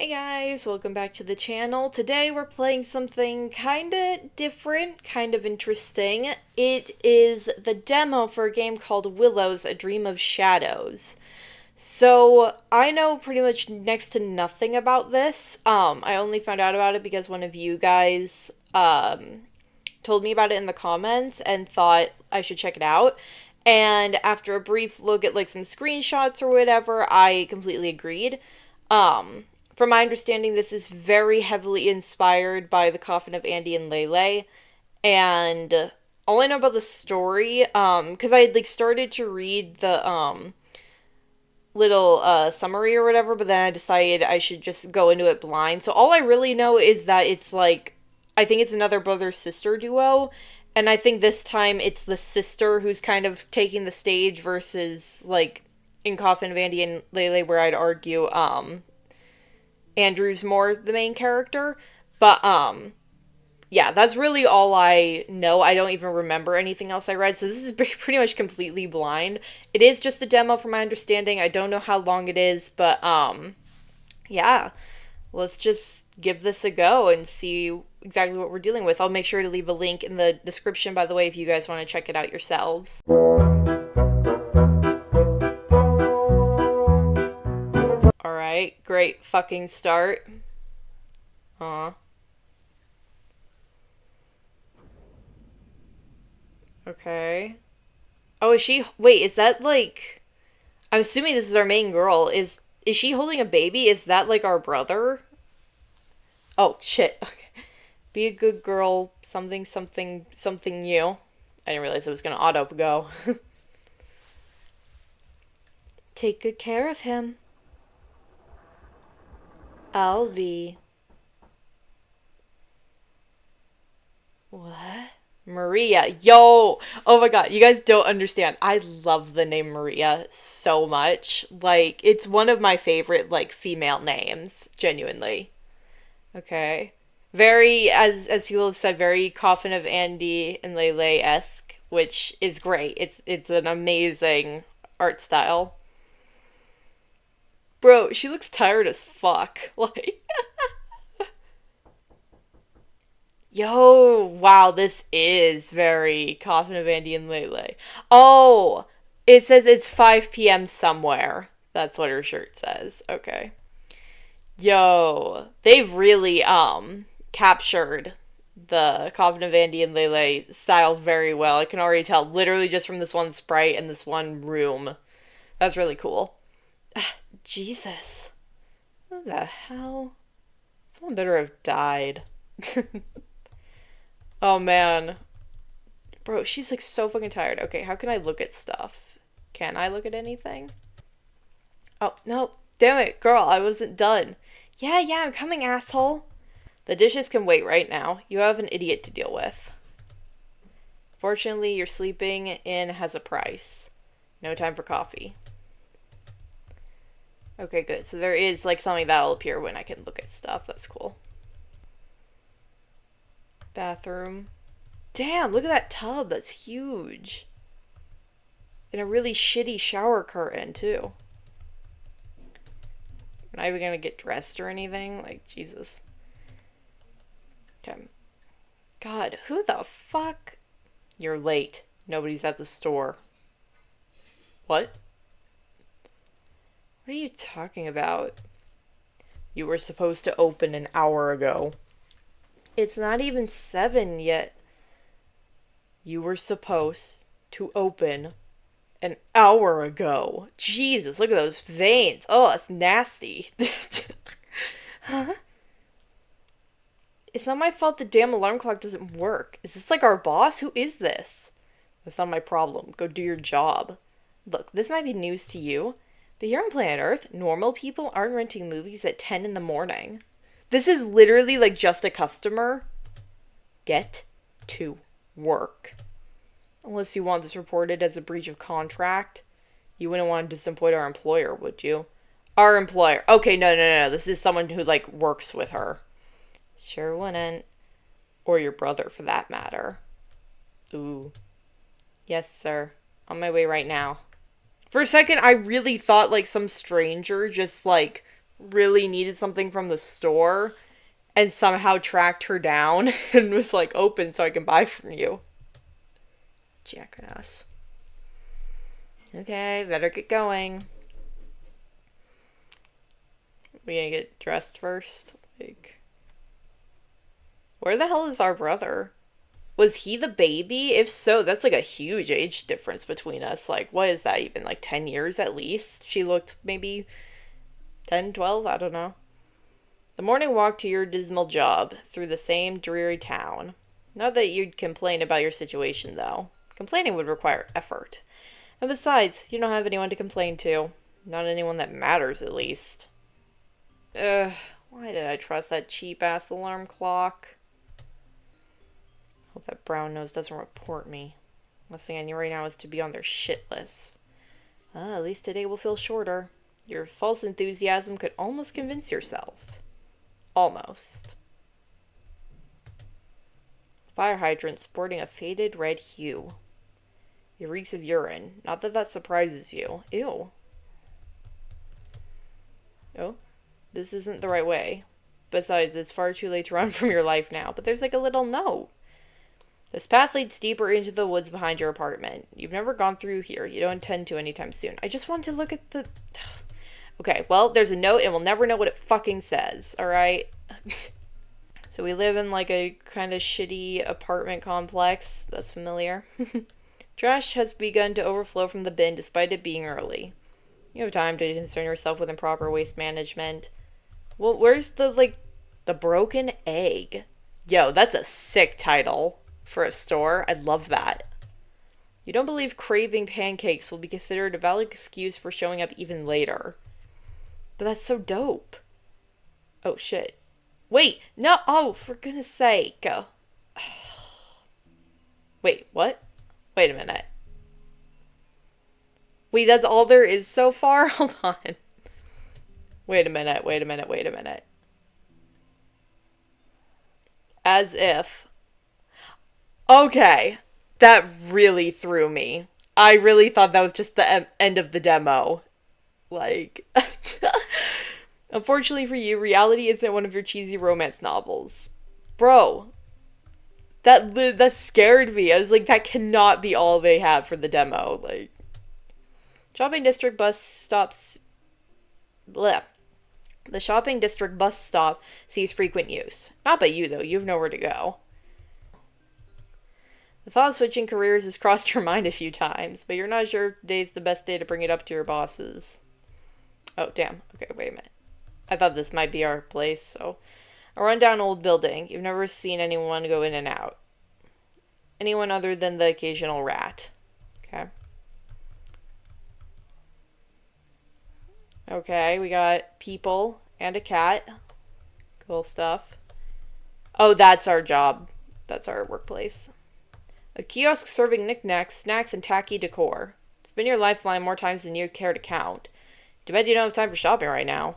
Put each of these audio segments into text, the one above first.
Hey guys, welcome back to the channel. Today we're playing something kinda different, kind of interesting. It is the demo for a game called Willows, A Dream of Shadows. So, I know pretty much next to nothing about this. I only found out about it because one of you guys, told me about it in the comments and thought I should check it out. And after a brief look at, like, some screenshots or whatever, I completely agreed. Um, from my understanding, this is very heavily inspired by the Coffin of Andy and Lele, and all I know about the story, because I had like started to read the little summary or whatever, but then I decided I should just go into it blind. So all I really know is that it's like I think it's another brother sister duo, and I think this time it's the sister who's kind of taking the stage versus like in Coffin of Andy and Lele, where I'd argue Andrew's more the main character. But yeah, that's really all I know. I don't even remember anything else I read, so this is pretty much completely blind. It is just a demo from my understanding. I don't know how long it is, but yeah. Let's just give this a go and see exactly what we're dealing with. I'll make sure to leave a link in the description, by the way, if you guys want to check it out yourselves. Alright, great fucking start. Aw. Okay. Oh, is she? Wait, is that like? I'm assuming this is our main girl. Is she holding a baby? Is that like our brother? Oh shit. Okay. Be a good girl. Something something something you. I didn't realize it was gonna auto go. Take good care of him. I'll be. What? Maria. Yo! Oh my god, you guys don't understand. I love the name Maria so much. Like, it's one of my favorite, like, female names. Genuinely. Okay. Very, as people have said, very Coffin of Andy and Lele-esque, which is great. It's an amazing art style. Bro, she looks tired as fuck. Like, yo, wow, this is very Coffin of Andy and Lele. Oh, it says it's 5 p.m. somewhere. That's what her shirt says. Okay. Yo, they've really captured the Coven of Andy and Lele style very well. I can already tell, literally just from this one sprite and this one room. That's really cool. Jesus. What the hell? Someone better have died. Oh man. Bro, she's like so fucking tired. Okay, how can I look at stuff? Can I look at anything? Oh, no. Damn it, girl, I wasn't done. Yeah, I'm coming, asshole. The dishes can wait right now. You have an idiot to deal with. Fortunately, your sleeping in has a price. No time for coffee. Okay, good. So there is, like, something that'll appear when I can look at stuff. That's cool. Bathroom. Damn, look at that tub. That's huge. And a really shitty shower curtain, too. I'm not even gonna get dressed or anything. Like, Jesus. Okay. God, who the fuck? You're late. Nobody's at the store. What? What are you talking about? You were supposed to open an hour ago. It's not even 7 yet. You were supposed to open an hour ago. Jesus, look at those veins. Oh, that's nasty. Huh? It's not my fault the damn alarm clock doesn't work. Is this like our boss? Who is this? That's not my problem. Go do your job. Look, this might be news to you, but here on planet Earth, normal people aren't renting movies at 10 in the morning. This is literally like just a customer. Get to work. Unless you want this reported as a breach of contract. You wouldn't want to disappoint our employer, would you? Our employer. Okay, no. This is someone who, like, works with her. Sure wouldn't. Or your brother, for that matter. Ooh. Yes, sir. On my way right now. For a second, I really thought, like, some stranger just, like, really needed something from the store and somehow tracked her down and was like, open so I can buy from you. Jackass. Okay, better get going. We gonna get dressed first? Like, where the hell is our brother? Was he the baby? If so, that's like a huge age difference between us. Like, what is that even? Like 10 years at least? She looked maybe 10, 12? I don't know. The morning walk to your dismal job through the same dreary town. Not that you'd complain about your situation, though. Complaining would require effort. And besides, you don't have anyone to complain to. Not anyone that matters, at least. Ugh, why did I trust that cheap-ass alarm clock? Hope that brown nose doesn't report me. Last thing I need right now is to be on their shit list. At least today will feel shorter. Your false enthusiasm could almost convince yourself. Almost. Fire hydrant sporting a faded red hue. It reeks of urine. Not that that surprises you. Ew. Oh, this isn't the right way. Besides, it's far too late to run from your life now. But there's like a little note. This path leads deeper into the woods behind your apartment. You've never gone through here. You don't intend to anytime soon. I just want to look at the... Okay, well, there's a note and we'll never know what it fucking says, alright? So we live in like a kind of shitty apartment complex. That's familiar. Trash has begun to overflow from the bin despite it being early. You have time to concern yourself with improper waste management. Well, where's the broken egg? Yo, that's a sick title for a store. I love that. You don't believe craving pancakes will be considered a valid excuse for showing up even later. But that's so dope. Oh, shit. Wait, no, oh, for goodness sake. Wait, what? Wait a minute. Wait, that's all there is so far? Hold on. Wait a minute, wait a minute, wait a minute. As if. Okay. That really threw me. I really thought that was just the end of the demo. Like... Unfortunately for you, reality isn't one of your cheesy romance novels. Bro. That scared me. I was like, that cannot be all they have for the demo. Like... Shopping district bus stops... Bleh. The shopping district bus stop sees frequent use. Not by you, though. You have nowhere to go. The thought of switching careers has crossed your mind a few times, but you're not sure if today's the best day to bring it up to your bosses. Oh, damn. Okay, wait a minute. I thought this might be our place, so... A rundown old building. You've never seen anyone go in and out. Anyone other than the occasional rat. Okay. Okay, we got people and a cat. Cool stuff. Oh, that's our job. That's our workplace. A kiosk serving knickknacks, snacks, and tacky decor. It's been your lifeline more times than you care to count. Too bad you don't have time for shopping right now.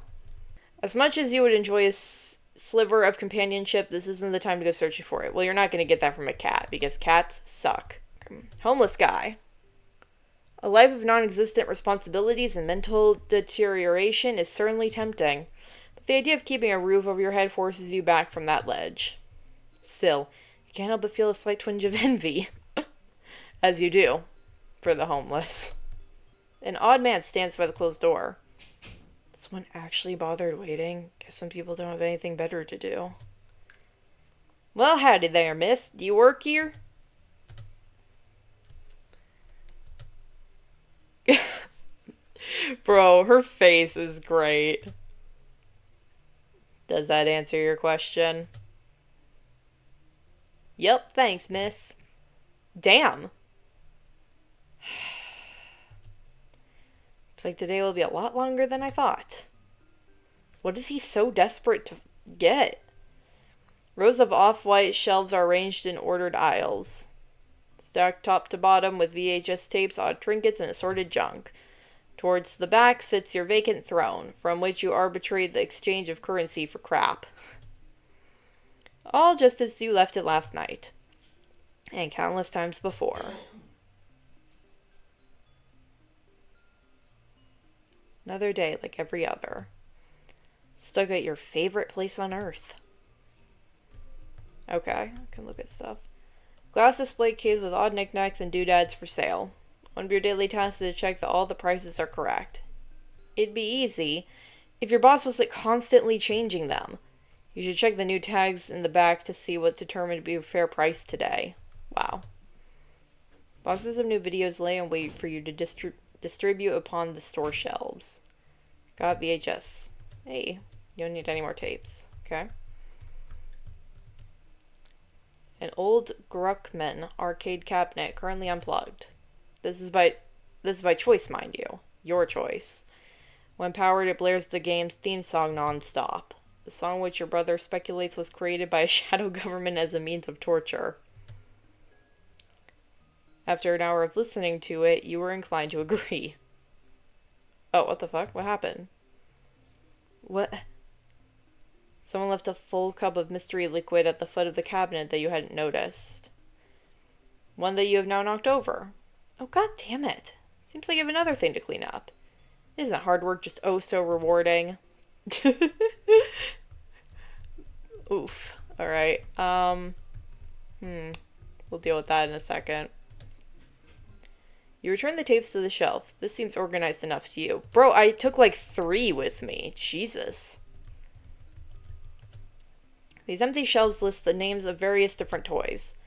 As much as you would enjoy a sliver of companionship, this isn't the time to go searching for it. Well, you're not going to get that from a cat, because cats suck. Homeless guy. A life of non-existent responsibilities and mental deterioration is certainly tempting, but the idea of keeping a roof over your head forces you back from that ledge. Still, you can't help but feel a slight twinge of envy. As you do, for the homeless. An odd man stands by the closed door. Someone actually bothered waiting? Guess some people don't have anything better to do. Well, howdy there, miss. Do you work here? Bro, her face is great. Does that answer your question? Yep, thanks, miss. Damn. Looks like today will be a lot longer than I thought. What is he so desperate to get? Rows of off-white shelves are arranged in ordered aisles. Stacked top to bottom with VHS tapes, odd trinkets, and assorted junk. Towards the back sits your vacant throne, from which you arbitrate the exchange of currency for crap. All just as you left it last night. And countless times before. Another day like every other. Stuck at your favorite place on Earth. Okay, I can look at stuff. Glass display case with odd knickknacks and doodads for sale. One of your daily tasks is to check that all the prices are correct. It'd be easy if your boss wasn't constantly changing them. You should check the new tags in the back to see what's determined to be a fair price today. Wow. Boxes of new videos lay and wait for you to distribute upon the store shelves. Got VHS. Hey, you don't need any more tapes. Okay. An old Gruckman arcade cabinet currently unplugged. This is by choice, mind you. Your choice. When powered, it blares the game's theme song non-stop. The song which your brother speculates was created by a shadow government as a means of torture. After an hour of listening to it, you were inclined to agree. Oh, what the fuck? What happened? What? Someone left a full cup of mystery liquid at the foot of the cabinet that you hadn't noticed. One that you have now knocked over. Oh, god damn it. Seems like you have another thing to clean up. Isn't hard work just oh so rewarding? Oof. Alright. We'll deal with that in a second. You return the tapes to the shelf. This seems organized enough to you. Bro, I took like 3 with me. Jesus. These empty shelves list the names of various different toys.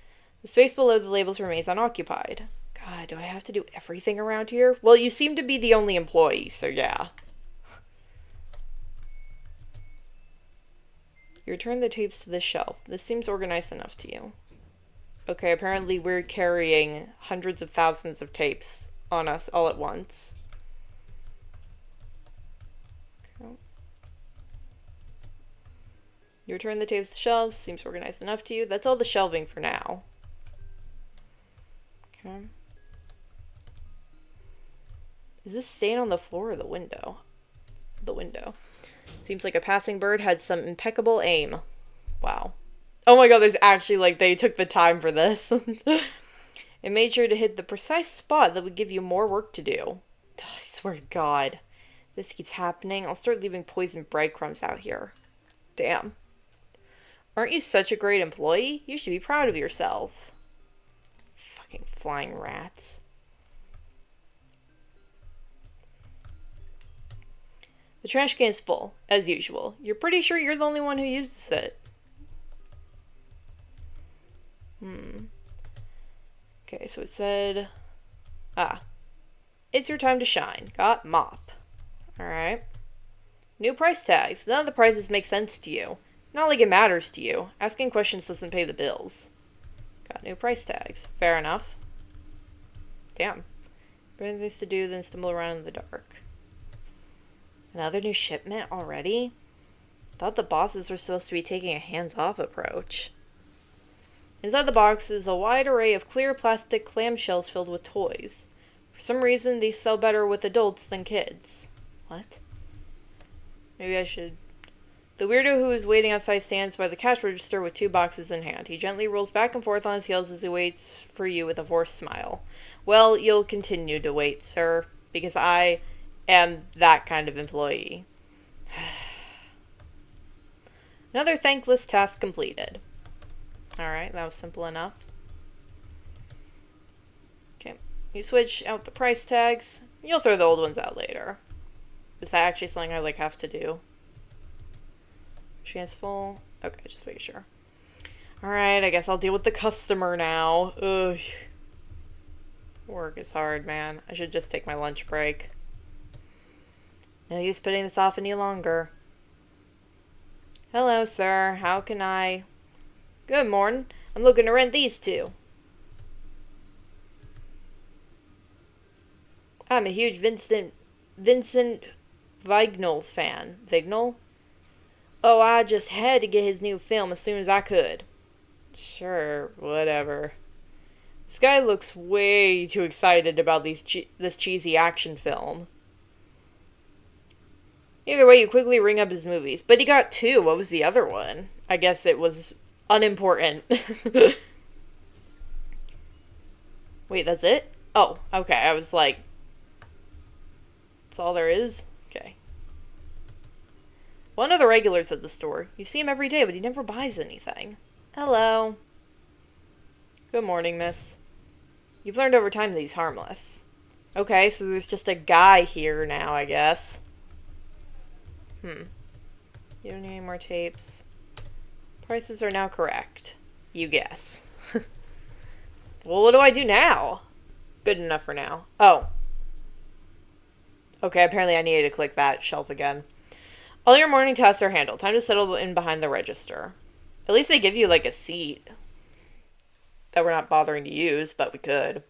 The space below the labels remains unoccupied. God, do I have to do everything around here? Well, you seem to be the only employee, so yeah. You return the tapes to the shelf. This seems organized enough to you. Okay, apparently we're carrying hundreds of thousands of tapes on us all at once. Okay. You return the tapes to the shelves. Seems organized enough to you. That's all the shelving for now. Okay. Is this stain on the floor or the window? The window. Seems like a passing bird had some impeccable aim. Wow. Oh my god, there's actually, like, they took the time for this. It made sure to hit the precise spot that would give you more work to do. I swear to god. This keeps happening. I'll start leaving poisoned breadcrumbs out here. Damn. Aren't you such a great employee? You should be proud of yourself. Fucking flying rats. The trash can is full, as usual. You're pretty sure you're the only one who uses it. Okay, so it said... It's your time to shine. Got mop. Alright. New price tags. None of the prices make sense to you. Not like it matters to you. Asking questions doesn't pay the bills. Got new price tags. Fair enough. Damn. Better things to do than stumble around in the dark. Another new shipment already? Thought the bosses were supposed to be taking a hands-off approach. Inside the box is a wide array of clear plastic clamshells filled with toys. For some reason, these sell better with adults than kids. What? Maybe I should... The weirdo who is waiting outside stands by the cash register with 2 boxes in hand. He gently rolls back and forth on his heels as he waits for you with a forced smile. Well, you'll continue to wait, sir, because I am that kind of employee. Another thankless task completed. Alright, that was simple enough. Okay, you switch out the price tags. You'll throw the old ones out later. Is that actually something I, like, have to do? Chance full. Okay, just make sure. Alright, I guess I'll deal with the customer now. Ugh. Work is hard, man. I should just take my lunch break. No use putting this off any longer. Hello, sir. How can I... Good morning. I'm looking to rent these 2. I'm a huge Vincent Vignol fan. Vignol? Oh, I just had to get his new film as soon as I could. Sure, whatever. This guy looks way too excited about this cheesy action film. Either way, you quickly ring up his movies. But he got 2. What was the other one? I guess it was unimportant. Wait, that's it? Oh, okay. I was like... That's all there is? Okay. One of the regulars at the store. You see him every day, but he never buys anything. Hello. Good morning, miss. You've learned over time that he's harmless. Okay, so there's just a guy here now, I guess. You don't need any more tapes. Prices are now correct. You guess. Well, what do I do now? Good enough for now. Oh. Okay, apparently I needed to click that shelf again. All your morning tasks are handled. Time to settle in behind the register. At least they give you, like, a seat that we're not bothering to use, but we could.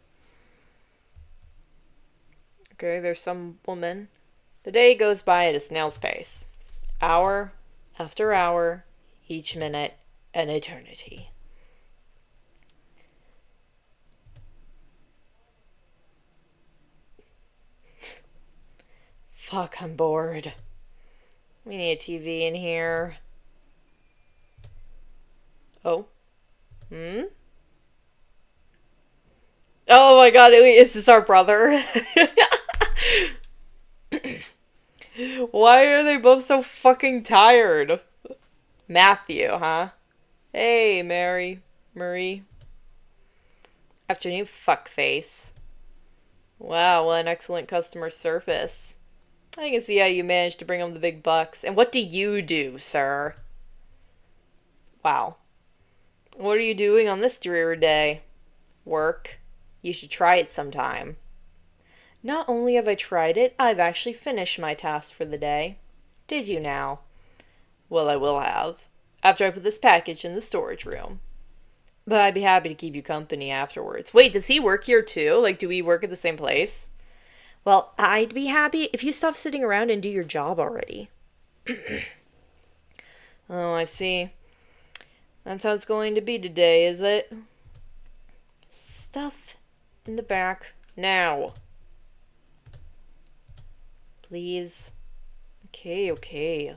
Okay, there's some woman. The day goes by at a snail's pace. Hour after hour, each minute an eternity. Fuck, I'm bored. We need a TV in here. Oh. Oh my god, is this our brother? Why are they both so fucking tired? Matthew, huh? Hey, Marie. Afternoon, fuckface. Wow, what an excellent customer service. I can see how you managed to bring home the big bucks. And what do you do, sir? Wow. What are you doing on this dreary day? Work. You should try it sometime. Not only have I tried it, I've actually finished my task for the day. Did you now? Well, I will have. After I put this package in the storage room. But I'd be happy to keep you company afterwards. Wait, does he work here too? Like, do we work at the same place? Well, I'd be happy if you stop sitting around and do your job already. Oh, I see. That's how it's going to be today, is it? Stuff in the back. Now. Please. Okay.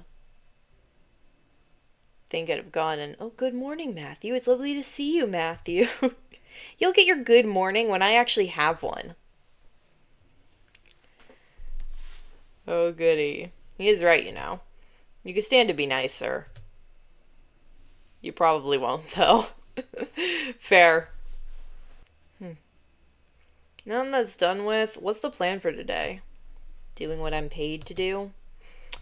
Think I'd have gone and, oh, good morning, Matthew. It's lovely to see you, Matthew. You'll get your good morning when I actually have one. Oh, goody. He is right, you know. You can stand to be nicer. You probably won't, though. Fair. Now that that's done with, what's the plan for today? Doing what I'm paid to do?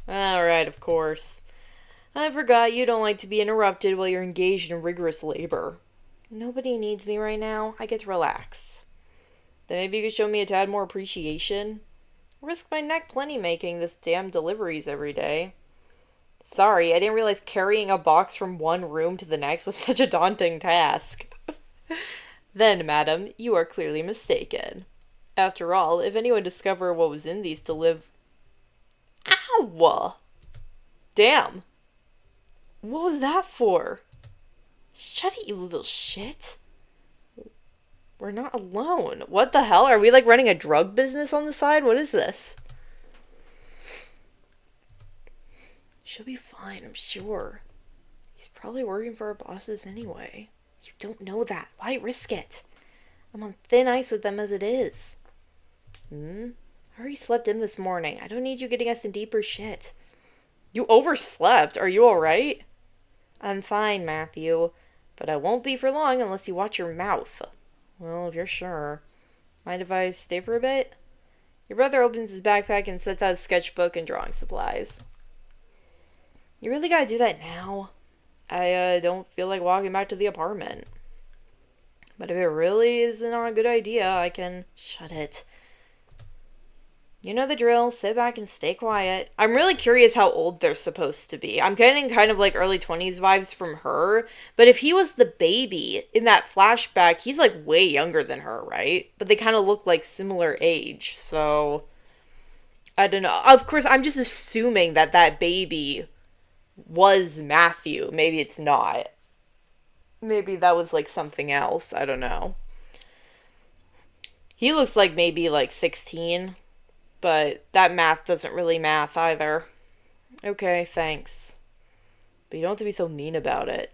Alright, of course. I forgot you don't like to be interrupted while you're engaged in rigorous labor. Nobody needs me right now. I get to relax. Then maybe you could show me a tad more appreciation? Risk my neck plenty making this damn deliveries every day. Sorry, I didn't realize carrying a box from one room to the next was such a daunting task. Then, madam, you are clearly mistaken. After all, if anyone discovered what was in these Ow! Damn. What was that for? Shut it, you little shit. We're not alone. What the hell? Are we like running a drug business on the side? What is this? She'll be fine, I'm sure. He's probably working for our bosses anyway. You don't know that. Why risk it? I'm on thin ice with them as it is. I already slept in this morning. I don't need you getting us in deeper shit. You overslept. Are you alright? I'm fine, Matthew. But I won't be for long unless you watch your mouth. Well, if you're sure. Mind if I stay for a bit? Your brother opens his backpack and sets out a sketchbook and drawing supplies. You really gotta do that now? I don't feel like walking back to the apartment. But if it really is not a good idea, I can... Shut it. You know the drill. Sit back and stay quiet. I'm really curious how old they're supposed to be. I'm getting kind of like early 20s vibes from her. But if he was the baby in that flashback, he's like way younger than her, right? But they kind of look like similar age. So, I don't know. Of course, I'm just assuming that that baby was Matthew. Maybe it's not. Maybe that was like something else. I don't know. He looks like maybe like 16. But that math doesn't really math either. Okay, thanks. But you don't have to be so mean about it.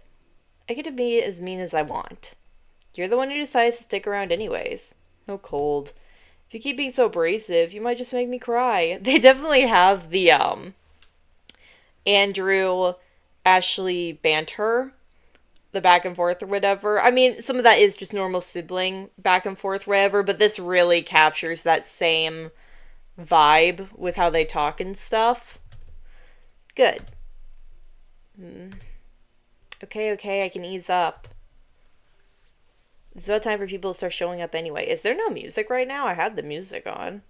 I get to be as mean as I want. You're the one who decides to stick around anyways. No cold. If you keep being so abrasive, you might just make me cry. They definitely have Andrew actually banter, the back and forth or whatever. I mean, some of that is just normal sibling back and forth, whatever, but this really captures that same vibe with how they talk and stuff. Good. Okay, okay, I can ease up. It's about time for people to start showing up anyway. Is there no music right now? I had the music on.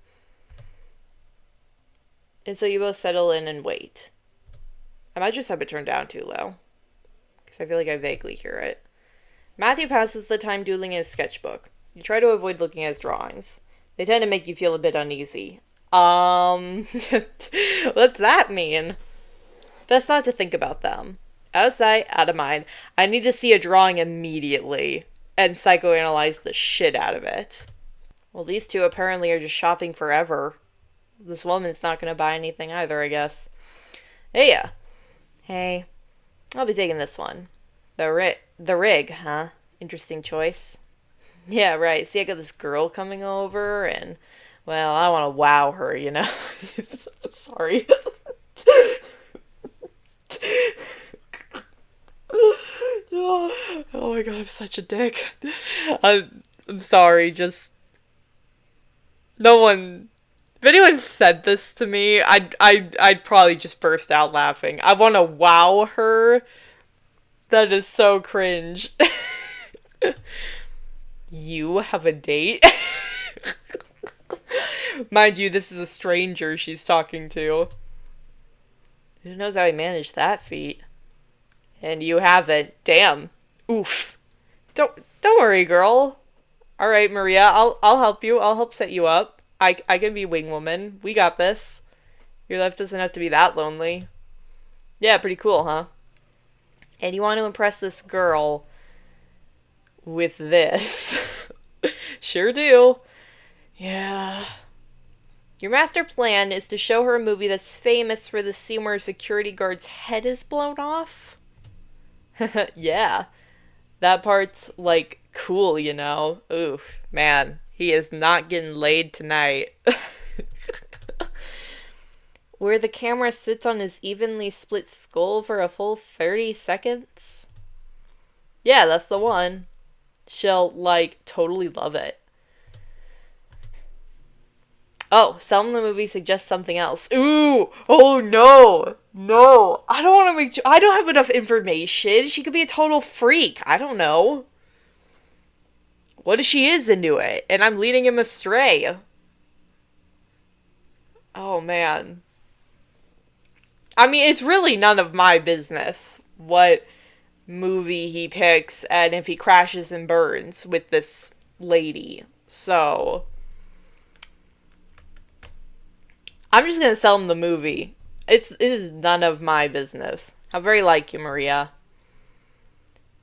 And so you both settle in and wait. I might just have it turned down too low, because I feel like I vaguely hear it. Matthew passes the time doodling in his sketchbook. You try to avoid looking at his drawings. They tend to make you feel a bit uneasy. What's that mean? Best not to think about them. Out of sight, out of mind. I need to see a drawing immediately and psychoanalyze the shit out of it. Well, these two apparently are just shopping forever. This woman's not gonna buy anything either, I guess. Hey, yeah. Hey. I'll be taking this one. The rig, huh? Interesting choice. Yeah, right. See, I got this girl coming over, and, well, I want to wow her, you know? Sorry. Oh my god, I'm such a dick. I'm sorry, just... No one... If anyone said this to me, I'd probably just burst out laughing. I want to wow her. That is so cringe. You have a date? Mind you, this is a stranger she's talking to. Who knows how he managed that feat? And you haven't. Damn. Oof. Don't worry, girl. All right, Maria. I'll help you. I'll help set you up. I can be wing woman. We got this. Your life doesn't have to be that lonely. Yeah, pretty cool, huh? And you want to impress this girl with this. Sure do. Yeah. Your master plan is to show her a movie that's famous for the scene where a security guard's head is blown off. Yeah. That part's, like, cool, you know? Ooh, man. He is not getting laid tonight. Where the camera sits on his evenly split skull for a full 30 seconds? Yeah, that's the one. She'll, like, totally love it. Oh, selling the movie suggests something else. Ooh! Oh, no! No! I don't want to make... I don't have enough information. She could be a total freak. I don't know. What if she is into it, and I'm leading him astray? Oh, man. I mean, it's really none of my business what movie he picks and if he crashes and burns with this lady. So, I'm just gonna sell him the movie. It is none of my business. I very like you, Maria.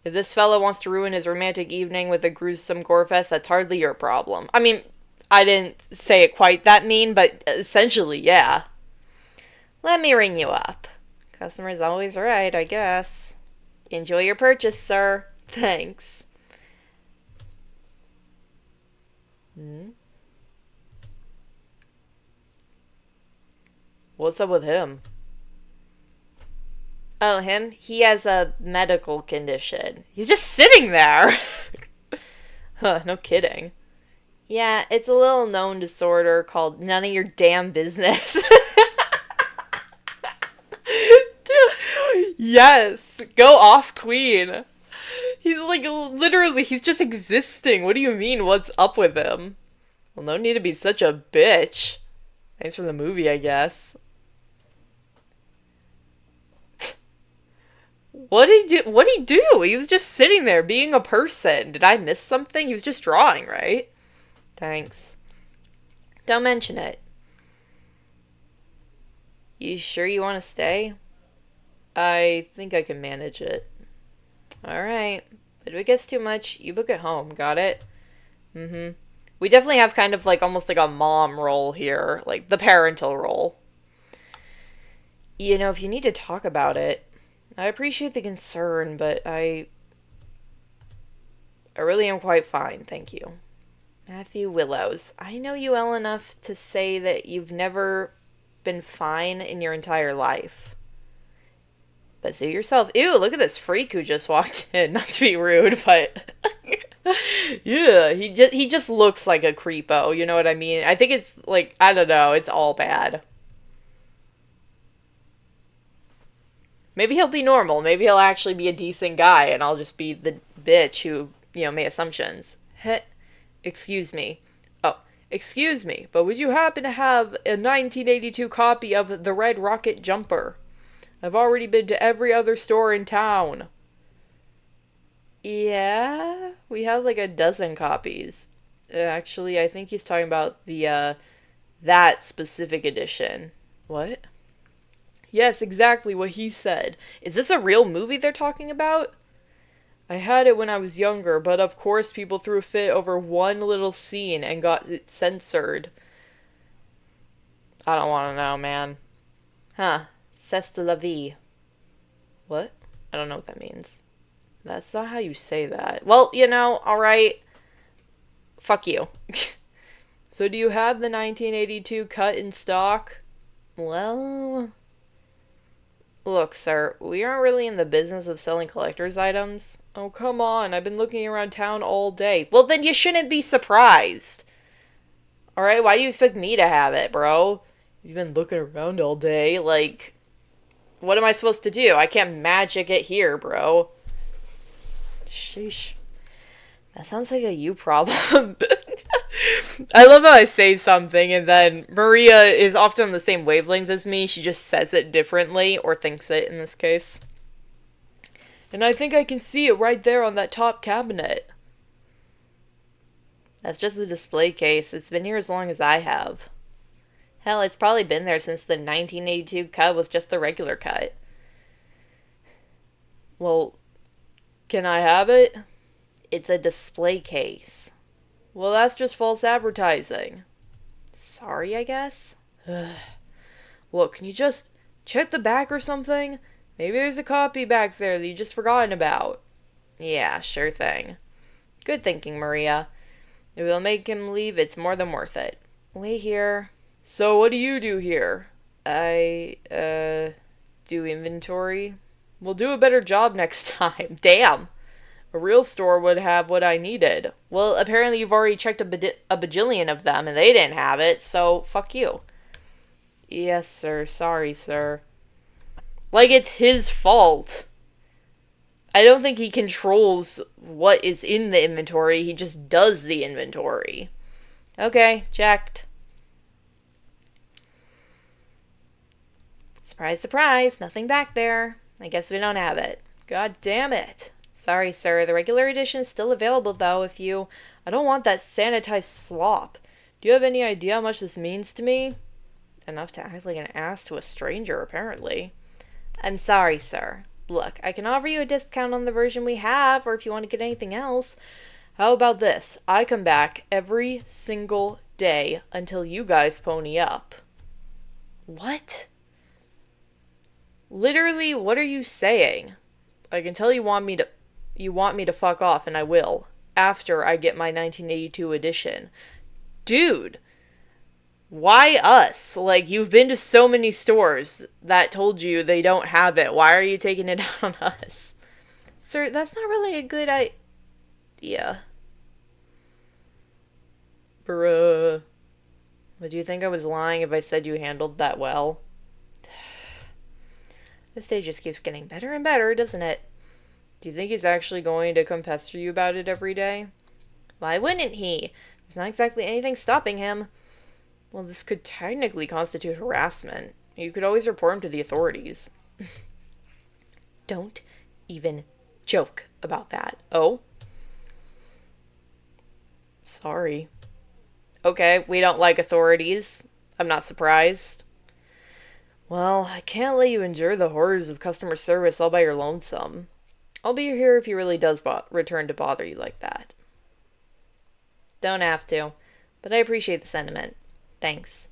If this fellow wants to ruin his romantic evening with a gruesome gorefest, that's hardly your problem. I mean, I didn't say it quite that mean, but essentially, yeah. Let me ring you up. Customer's always right, I guess. Enjoy your purchase, sir. Thanks. What's up with him? Oh, him? He has a medical condition. He's just sitting there! Huh, no kidding. Yeah, it's a little known disorder called none of your damn business. Yes! Go off, queen! He's like, literally, he's just existing. What do you mean, what's up with him? Well, no need to be such a bitch. Thanks for the movie, I guess. What'd he do? He was just sitting there being a person. Did I miss something? He was just drawing, right? Thanks. Don't mention it. You sure you want to stay? I think I can manage it. Alright. But if it gets too much, you book it home. Got it? Mm-hmm. We definitely have kind of like almost like a mom role here. Like the parental role. You know, if you need to talk about it, I appreciate the concern, but I really am quite fine, thank you. Matthew Willows. I know you well enough to say that you've never been fine in your entire life. But see yourself. Ew, look at this freak who just walked in. Not to be rude, but yeah, he just looks like a creepo, you know what I mean? I think it's like, I don't know, it's all bad. Maybe he'll be normal. Maybe he'll actually be a decent guy and I'll just be the bitch who, made assumptions. Heh. Excuse me. Oh, excuse me, but would you happen to have a 1982 copy of The Red Rocket Jumper? I've already been to every other store in town. Yeah, we have like a dozen copies. Actually, I think he's talking about that specific edition. What? Yes, exactly what he said. Is this a real movie they're talking about? I had it when I was younger, but of course people threw a fit over one little scene and got it censored. I don't want to know, man. Huh. C'est de la vie. What? I don't know what that means. That's not how you say that. Well, alright. Fuck you. So do you have the 1982 cut in stock? Well... Look, sir, we aren't really in the business of selling collector's items. Oh, come on, I've been looking around town all day. Well, then you shouldn't be surprised. Alright, why do you expect me to have it, bro? You've been looking around all day, like... What am I supposed to do? I can't magic it here, bro. Sheesh. That sounds like a you problem. I love how I say something and then Maria is often on the same wavelength as me. She just says it differently, or thinks it in this case. And I think I can see it right there on that top cabinet. That's just a display case. It's been here as long as I have. Hell, it's probably been there since the 1982 cut was just the regular cut. Well, can I have it? It's a display case. Well, that's just false advertising. Sorry, I guess? Look, can you just check the back or something? Maybe there's a copy back there that you just forgotten about. Yeah, sure thing. Good thinking, Maria. If it'll make him leave, it's more than worth it. Wait here. So what do you do here? I, do inventory. We'll do a better job next time. Damn. A real store would have what I needed. Well, apparently you've already checked a bajillion of them and they didn't have it, so fuck you. Yes, sir. Sorry, sir. Like it's his fault. I don't think he controls what is in the inventory. He just does the inventory. Okay, checked. Surprise, surprise. Nothing back there. I guess we don't have it. God damn it. Sorry, sir. The regular edition is still available, though, if you... I don't want that sanitized slop. Do you have any idea how much this means to me? Enough to act like an ass to a stranger, apparently. I'm sorry, sir. Look, I can offer you a discount on the version we have, or if you want to get anything else. How about this? I come back every single day until you guys pony up. What? Literally, what are you saying? I can tell you want me to fuck off, and I will. After I get my 1982 edition. Dude. Why us? Like, you've been to so many stores that told you they don't have it. Why are you taking it out on us? Sir, that's not really a good idea. Bruh. Would you think I was lying if I said you handled that well? This day just keeps getting better and better, doesn't it? Do you think he's actually going to come pester you about it every day? Why wouldn't he? There's not exactly anything stopping him. Well, this could technically constitute harassment. You could always report him to the authorities. Don't even joke about that. Oh? Sorry. Okay, we don't like authorities. I'm not surprised. Well, I can't let you endure the horrors of customer service all by your lonesome. I'll be here if he really does return to bother you like that. Don't have to, but I appreciate the sentiment. Thanks.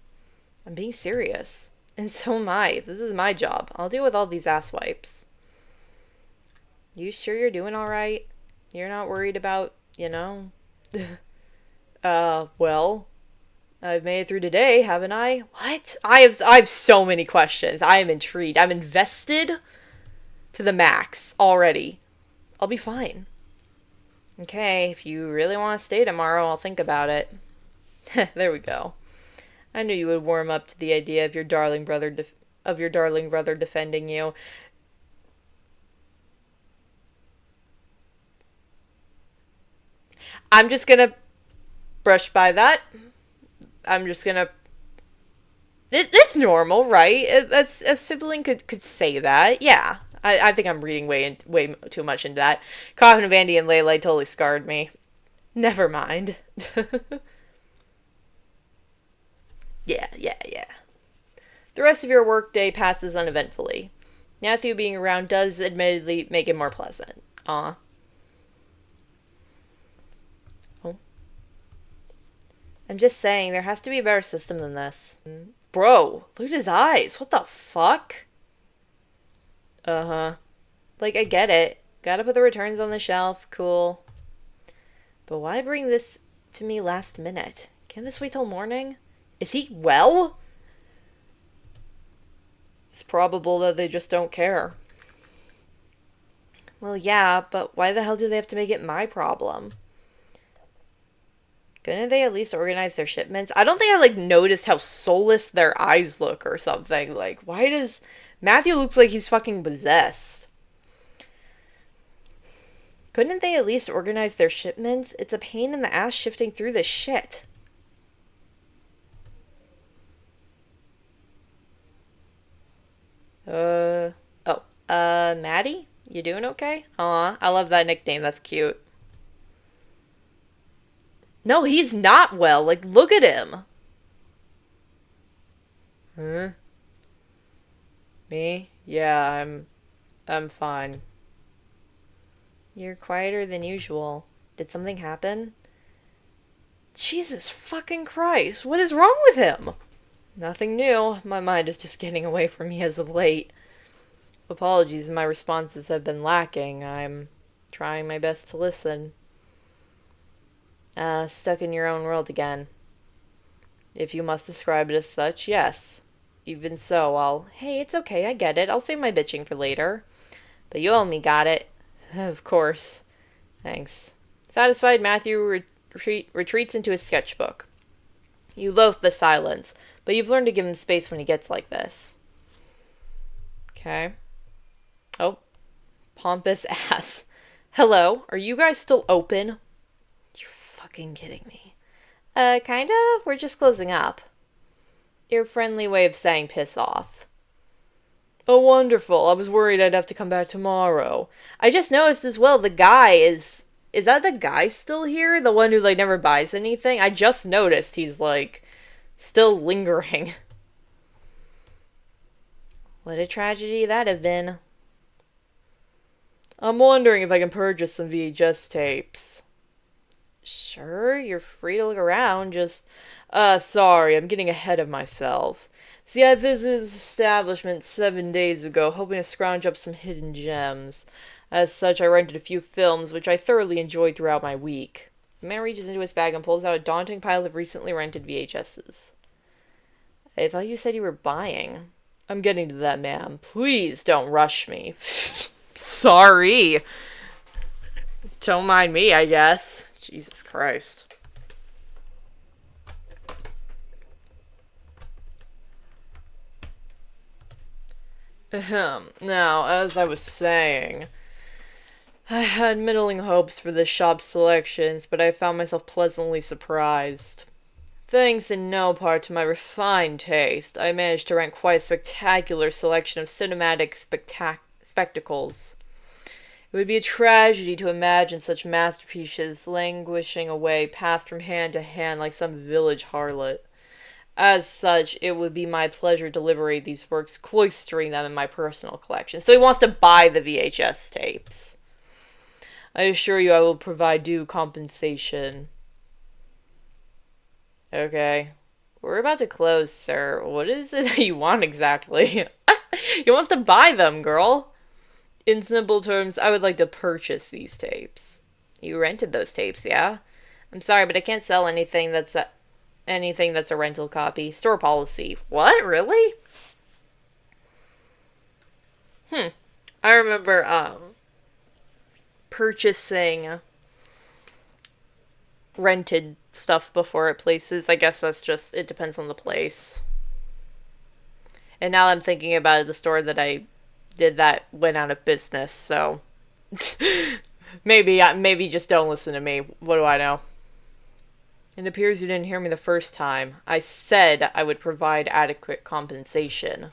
I'm being serious. And so am I. This is my job. I'll deal with all these asswipes. You sure you're doing alright? You're not worried about, well, I've made it through today, haven't I? What? I have so many questions. I am intrigued. I'm invested. to the max already. I'll be fine. Okay, if you really want to stay tomorrow, I'll think about it. There we go. I knew you would warm up to the idea of your darling brother defending you. I'm just gonna brush by that. I'm just gonna. It's normal, right? A sibling could say that. Yeah, I think I'm reading way too much into that. Coffin of Andy and Lele totally scarred me. Never mind. Yeah. The rest of your workday passes uneventfully. Matthew being around does admittedly make it more pleasant. Aw. Oh. I'm just saying, there has to be a better system than this. Bro, look at his eyes. What the fuck? Uh-huh. Like, I get it. Gotta put the returns on the shelf. Cool. But why bring this to me last minute? Can't this wait till morning? Is he well? It's probable that they just don't care. Well, yeah, but why the hell do they have to make it my problem? Couldn't they at least organize their shipments? I don't think I, noticed how soulless their eyes look or something. Like, why does... Matthew looks like he's fucking possessed. Couldn't they at least organize their shipments? It's a pain in the ass shifting through this shit. Maddie? You doing okay? Aw, I love that nickname. That's cute. No, he's not well. Like, look at him. Huh? Me? Yeah, I'm fine. You're quieter than usual. Did something happen? Jesus fucking Christ, what is wrong with him? Nothing new. My mind is just getting away from me as of late. Apologies, my responses have been lacking. I'm trying my best to listen. Stuck in your own world again. If you must describe it as such, yes. Even so, Hey, it's okay, I get it. I'll save my bitching for later. But you only got it. Of course. Thanks. Satisfied, Matthew retreats into his sketchbook. You loathe the silence, but you've learned to give him space when he gets like this. Okay. Oh. Pompous ass. Hello, are you guys still open? You're fucking kidding me. Kind of. We're just closing up. Your friendly way of saying piss off. Oh, wonderful. I was worried I'd have to come back tomorrow. I just noticed as well the guy is... Is that the guy still here? The one who, never buys anything? I just noticed he's, still lingering. What a tragedy that'd have been. I'm wondering if I can purchase some VHS tapes. Sure, you're free to look around, just... sorry, I'm getting ahead of myself. See, I visited this establishment 7 days ago, hoping to scrounge up some hidden gems. As such, I rented a few films, which I thoroughly enjoyed throughout my week. The man reaches into his bag and pulls out a daunting pile of recently rented VHSs. I thought you said you were buying. I'm getting to that, ma'am. Please don't rush me. Sorry. Don't mind me, I guess. Jesus Christ. Now, as I was saying, I had middling hopes for this shop's selections, but I found myself pleasantly surprised. Thanks in no part to my refined taste, I managed to rent quite a spectacular selection of cinematic spectacles. It would be a tragedy to imagine such masterpieces languishing away, passed from hand to hand like some village harlot. As such, it would be my pleasure to liberate these works, cloistering them in my personal collection. So he wants to buy the VHS tapes. I assure you I will provide due compensation. Okay. We're about to close, sir. What is it that you want exactly? He wants to buy them, girl. In simple terms, I would like to purchase these tapes. You rented those tapes, yeah? I'm sorry, but I can't sell anything that's a rental copy. Store policy. What? Really? I remember purchasing rented stuff before at places. I guess that's just, it depends on the place. And now I'm thinking about it, the store that I did that went out of business, so maybe just don't listen to me. What do I know? It appears you didn't hear me the first time. I said I would provide adequate compensation.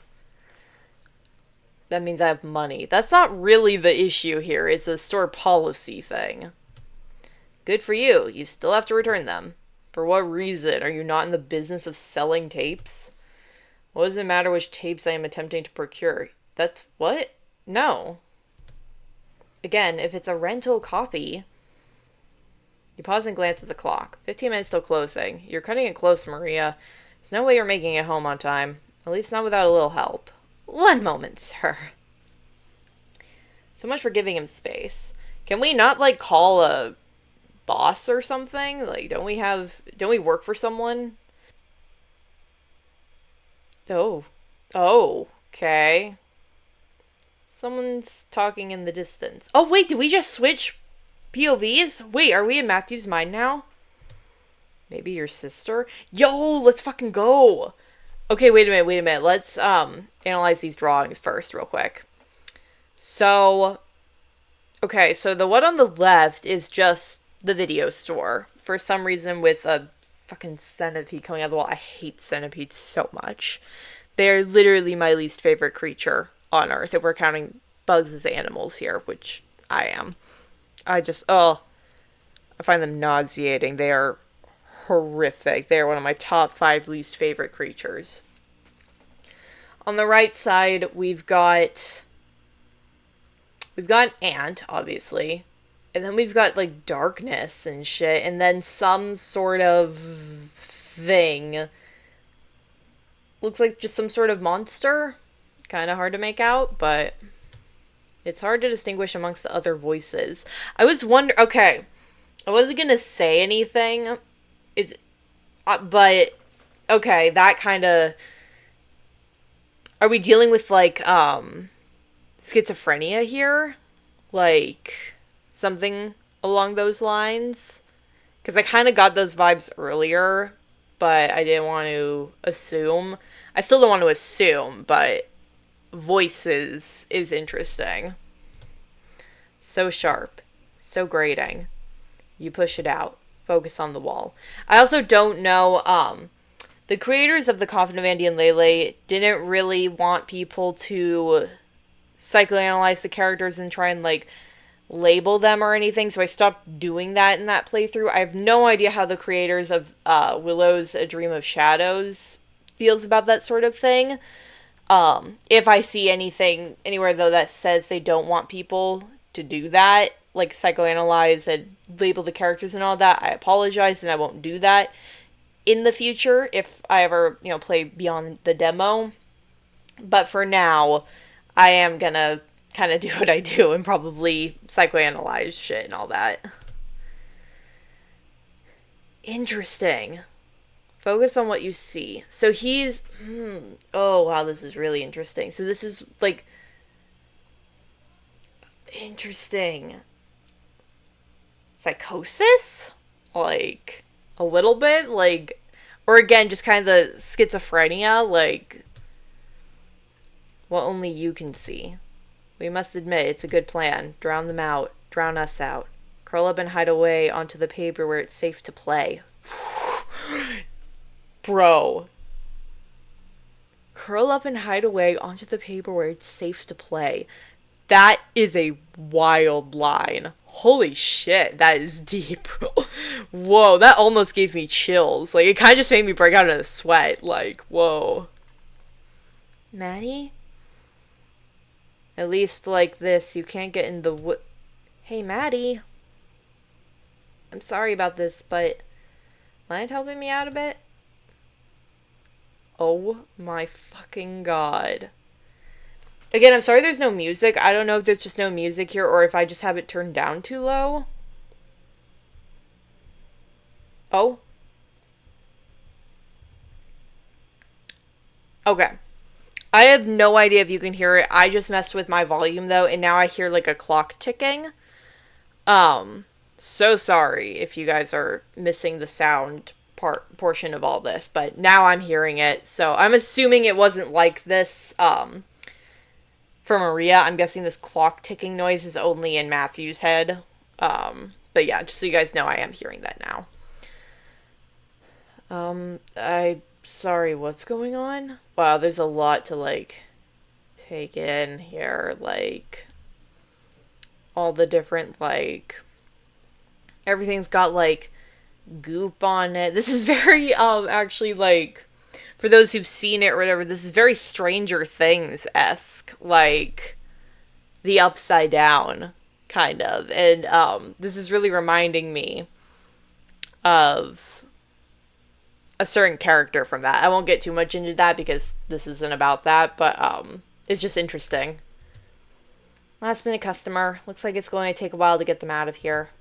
That means I have money. That's not really the issue here. It's a store policy thing. Good for you. You still have to return them. For what reason? Are you not in the business of selling tapes? What does it matter which tapes I am attempting to procure? That's what? No. Again, if it's a rental copy... You pause and glance at the clock. 15 minutes till closing. You're cutting it close, Maria. There's no way you're making it home on time. At least not without a little help. One moment, sir. So much for giving him space. Can we not, like, call a boss or something? Like, don't we work for someone? Oh. Oh. Okay. Someone's talking in the distance. Oh, wait, did we just switch POVs? Wait, are we in Matthew's mind now? Maybe your sister? Yo, let's fucking go! Okay, wait a minute. Let's, analyze these drawings first real quick. So, okay, so the one on the left is just the video store. For some reason with a fucking centipede coming out of the wall. I hate centipedes so much. They're literally my least favorite creature on Earth, if we're counting bugs as animals here, which I am. I find them nauseating. They are horrific. They are one of my top 5 least favorite creatures. On the right side, we've got an ant, obviously. And then we've got, like, darkness and shit. And then some sort of thing. Looks like just some sort of monster. Kind of hard to make out, but it's hard to distinguish amongst the other voices. I was wondering... Okay. I wasn't gonna say anything. But... Okay, that kind of... Are we dealing with, like, schizophrenia here? Like, something along those lines? Because I kind of got those vibes earlier, but I didn't want to assume. I still don't want to assume, but voices is interesting. So sharp. So grating. You push it out. Focus on the wall. I also don't know, the creators of The Coffin of Andy and Lele didn't really want people to psychoanalyze the characters and try and, like, label them or anything, so I stopped doing that in that playthrough. I have no idea how the creators of Willows, A Dream of Shadows feels about that sort of thing. If I see anything anywhere, though, that says they don't want people to do that, like psychoanalyze and label the characters and all that, I apologize and I won't do that in the future if I ever, play beyond the demo. But for now, I am gonna kind of do what I do and probably psychoanalyze shit and all that. Interesting. Focus on what you see. So he's... Oh, wow, this is really interesting. So this is, like... Interesting. Psychosis? Like, a little bit? Like... Or again, just kind of the schizophrenia, like... What only you can see. We must admit, it's a good plan. Drown them out. Drown us out. Curl up and hide away onto the paper where it's safe to play. Bro. Curl up and hide away onto the paper where it's safe to play. That is a wild line. Holy shit, that is deep. Whoa, that almost gave me chills. Like, it kind of just made me break out in a sweat. Like, whoa. Maddie? At least like this, you can't get in the wood. Hey, Maddie. I'm sorry about this, but mind helping me out a bit? Oh my fucking god. Again, I'm sorry there's no music. I don't know if there's just no music here or if I just have it turned down too low. Oh. Okay. I have no idea if you can hear it. I just messed with my volume though, and now I hear like a clock ticking. Um, so sorry if you guys are missing the sound portion of all this, but now I'm hearing it. So I'm assuming it wasn't like this for Maria. I'm guessing this clock ticking noise is only in Matthew's head. But yeah, just so you guys know, I am hearing that now. I sorry, what's going on? Wow, there's a lot to like take in here, like all the different like everything's got like goop on it. This is very actually like for those who've seen it or whatever, this is very Stranger Things-esque, like the upside down kind of. And this is really reminding me of a certain character from that. I won't get too much into that because this isn't about that, but it's just interesting. Last minute customer. Looks like it's going to take a while to get them out of here.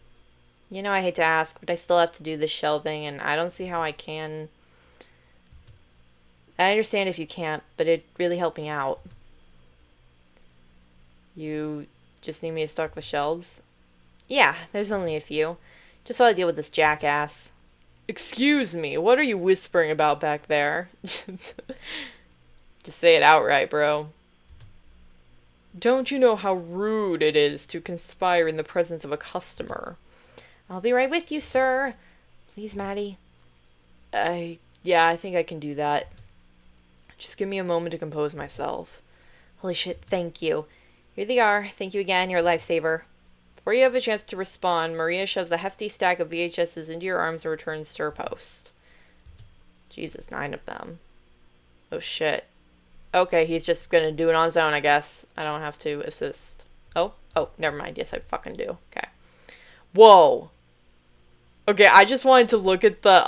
You know, I hate to ask, but I still have to do this shelving, and I don't see how I can. I understand if you can't, but it'd really help me out. You just need me to stock the shelves? Yeah, there's only a few. Just while I deal with this jackass. Excuse me, what are you whispering about back there? Just say it outright, bro. Don't you know how rude it is to conspire in the presence of a customer? I'll be right with you, sir. Please, Maddie. Yeah, I think I can do that. Just give me a moment to compose myself. Holy shit, thank you. Here they are. Thank you again, you're a lifesaver. Before you have a chance to respond, Maria shoves a hefty stack of VHSs into your arms and returns to her post. Jesus, 9 of them. Oh shit. Okay, he's just gonna do it on his own, I guess. I don't have to assist. Oh, never mind. Yes, I fucking do. Okay. Whoa. Okay, I just wanted to look at the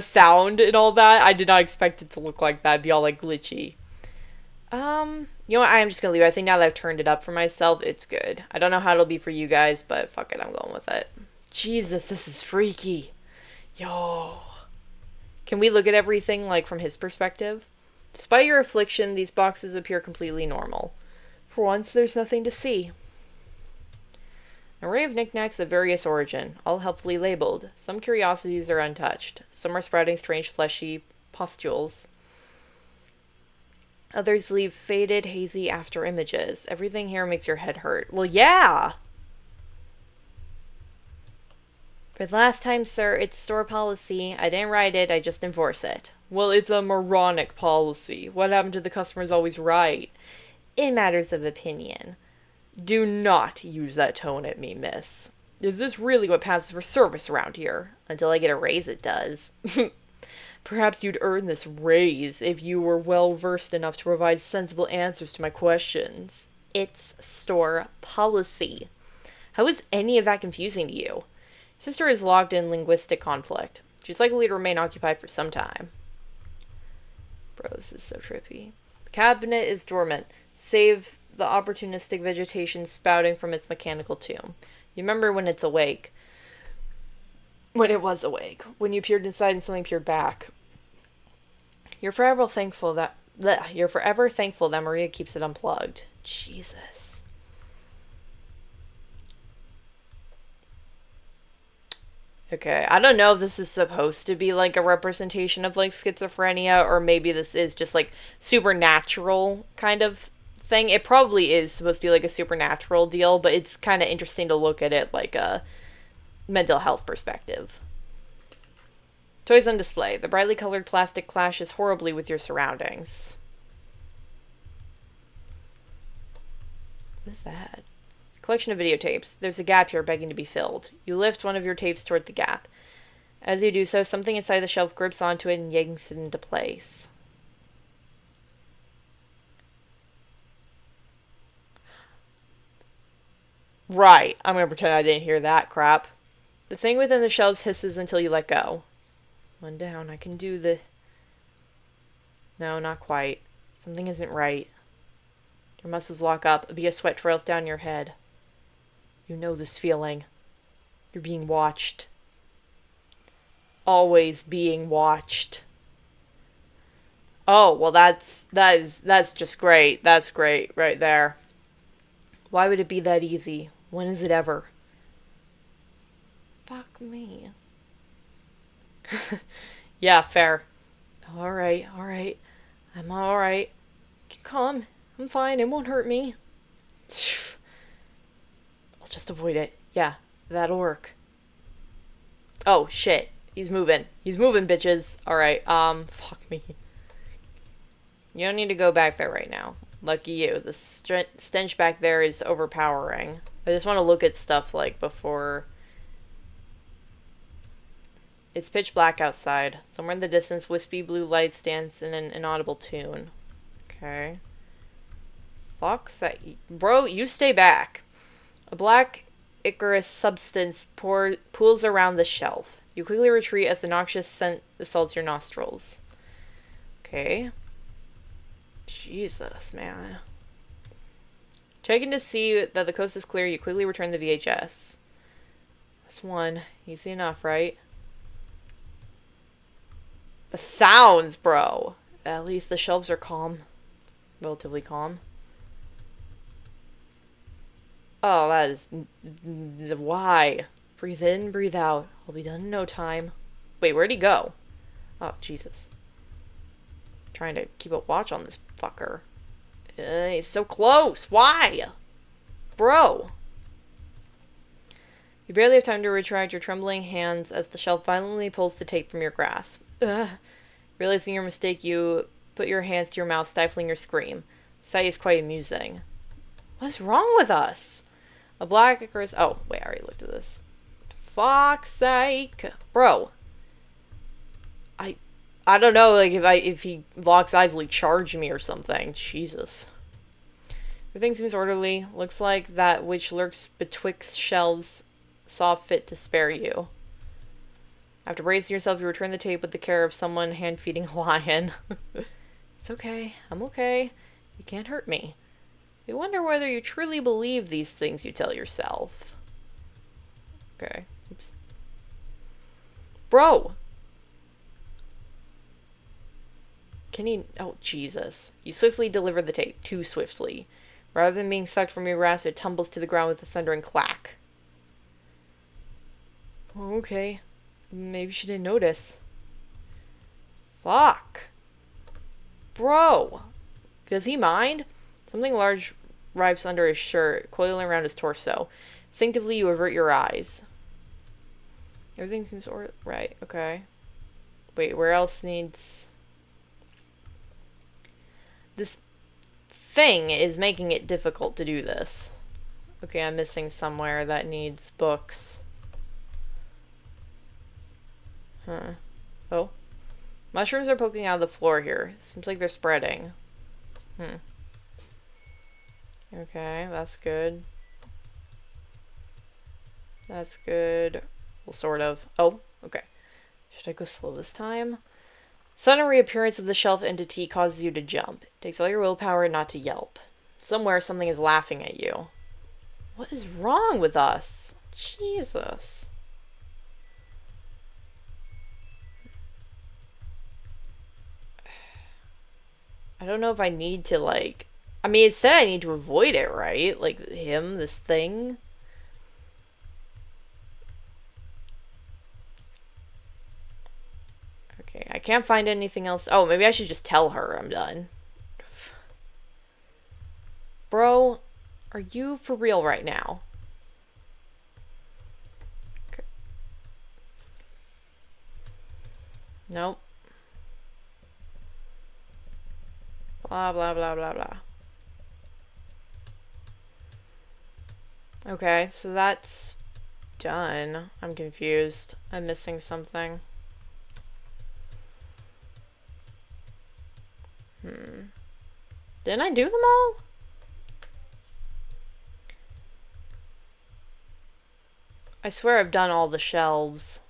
sound and all that. I did not expect it to look like that. It'd be all, like, glitchy. You know what? I am just gonna leave it. I think now that I've turned it up for myself, it's good. I don't know how it'll be for you guys, but fuck it, I'm going with it. Jesus, this is freaky. Yo. Can we look at everything, like, from his perspective? Despite your affliction, these boxes appear completely normal. For once, there's nothing to see. An array of knickknacks of various origin, all helpfully labeled. Some curiosities are untouched. Some are sprouting strange fleshy pustules. Others leave faded, hazy after images. Everything here makes your head hurt. Well, yeah! For the last time, sir, it's store policy. I didn't write it, I just enforce it. Well, it's a moronic policy. What happened to the customer's always right? In matters of opinion. Do not use that tone at me, miss. Is this really what passes for service around here? Until I get a raise, it does. Perhaps you'd earn this raise if you were well-versed enough to provide sensible answers to my questions. It's store policy. How is any of that confusing to you? Sister is locked in linguistic conflict. She's likely to remain occupied for some time. Bro, this is so trippy. The cabinet is dormant, save the opportunistic vegetation spouting from its mechanical tomb. You remember when it's awake. When it was awake. When you peered inside and something peered back. You're forever thankful that Maria keeps it unplugged. Jesus. Okay, I don't know if this is supposed to be like a representation of like schizophrenia, or maybe this is just like supernatural kind of thing. It probably is supposed to be like a supernatural deal, but it's kind of interesting to look at it like a mental health perspective. Toys on display. The brightly colored plastic clashes horribly with your surroundings. What is that? Collection of videotapes. There's a gap here begging to be filled. You lift one of your tapes toward the gap. As you do so, something inside the shelf grips onto it and yanks it into place. Right, I'm gonna pretend I didn't hear that crap. The thing within the shelves hisses until you let go. One down, I can do the... No, not quite. Something isn't right. Your muscles lock up, a bee of sweat trails down your head. You know this feeling. You're being watched. Always being watched. Oh, well that's just great. That's great right there. Why would it be that easy? When is it ever? Fuck me. Yeah, fair. Alright, alright. I'm alright. Keep calm. I'm fine. It won't hurt me. I'll just avoid it. Yeah, that'll work. Oh, shit. He's moving. He's moving, bitches. Alright, fuck me. You don't need to go back there right now. Lucky you. The stench back there is overpowering. I just want to look at stuff, like, before... It's pitch black outside. Somewhere in the distance, wispy blue lights dance in an inaudible tune. Okay. Fuck that. Bro, you stay back. A black ichorous substance pools around the shelf. You quickly retreat as the noxious scent assaults your nostrils. Okay. Jesus, man. Checking to see that the coast is clear, you quickly return the VHS. That's one. Easy enough, right? The sounds, bro. At least the shelves are calm. Relatively calm. Oh, that is... Why? Breathe in, breathe out. I'll be done in no time. Wait, where'd he go? Oh, Jesus. Trying to keep a watch on this fucker. He's so close. Why? Bro. You barely have time to retract your trembling hands as the shelf violently pulls the tape from your grasp. Realizing your mistake, you put your hands to your mouth, stifling your scream. The sight is quite amusing. What's wrong with us? A black ichorous... Oh, wait, I already looked at this. Fuck's sake. Bro. I don't know, like, if he locks eyes, will he charge me or something? Jesus. Everything seems orderly. Looks like that which lurks betwixt shelves saw fit to spare you. After bracing yourself, you return the tape with the care of someone hand-feeding a lion. It's okay. I'm okay. You can't hurt me. You wonder whether you truly believe these things you tell yourself. Okay. Oops. Bro! Can he... Oh, Jesus. You swiftly deliver the tape. Too swiftly. Rather than being sucked from your grasp, it tumbles to the ground with a thundering clack. Okay. Maybe she didn't notice. Fuck. Bro. Does he mind? Something large wraps under his shirt, coiling around his torso. Instinctively, you avert your eyes. Everything seems right. Okay. Wait, where else needs... This thing is making it difficult to do this. Okay, I'm missing somewhere that needs books. Huh. Oh. Mushrooms are poking out of the floor here. Seems like they're spreading. Okay, that's good. That's good. Well, sort of. Oh, okay. Should I go slow this time? Sudden reappearance of the shelf entity causes you to jump. It takes all your willpower not to yelp. Somewhere, something is laughing at you. What is wrong with us? Jesus. I don't know if I need to, like... I mean, it said I need to avoid it, right? Like, him, this thing. Okay, I can't find anything else. Oh, maybe I should just tell her I'm done. Bro, are you for real right now? Okay. Nope. Blah, blah, blah, blah, blah. Okay, so that's done. I'm confused. I'm missing something. Didn't I do them all? I swear I've done all the shelves.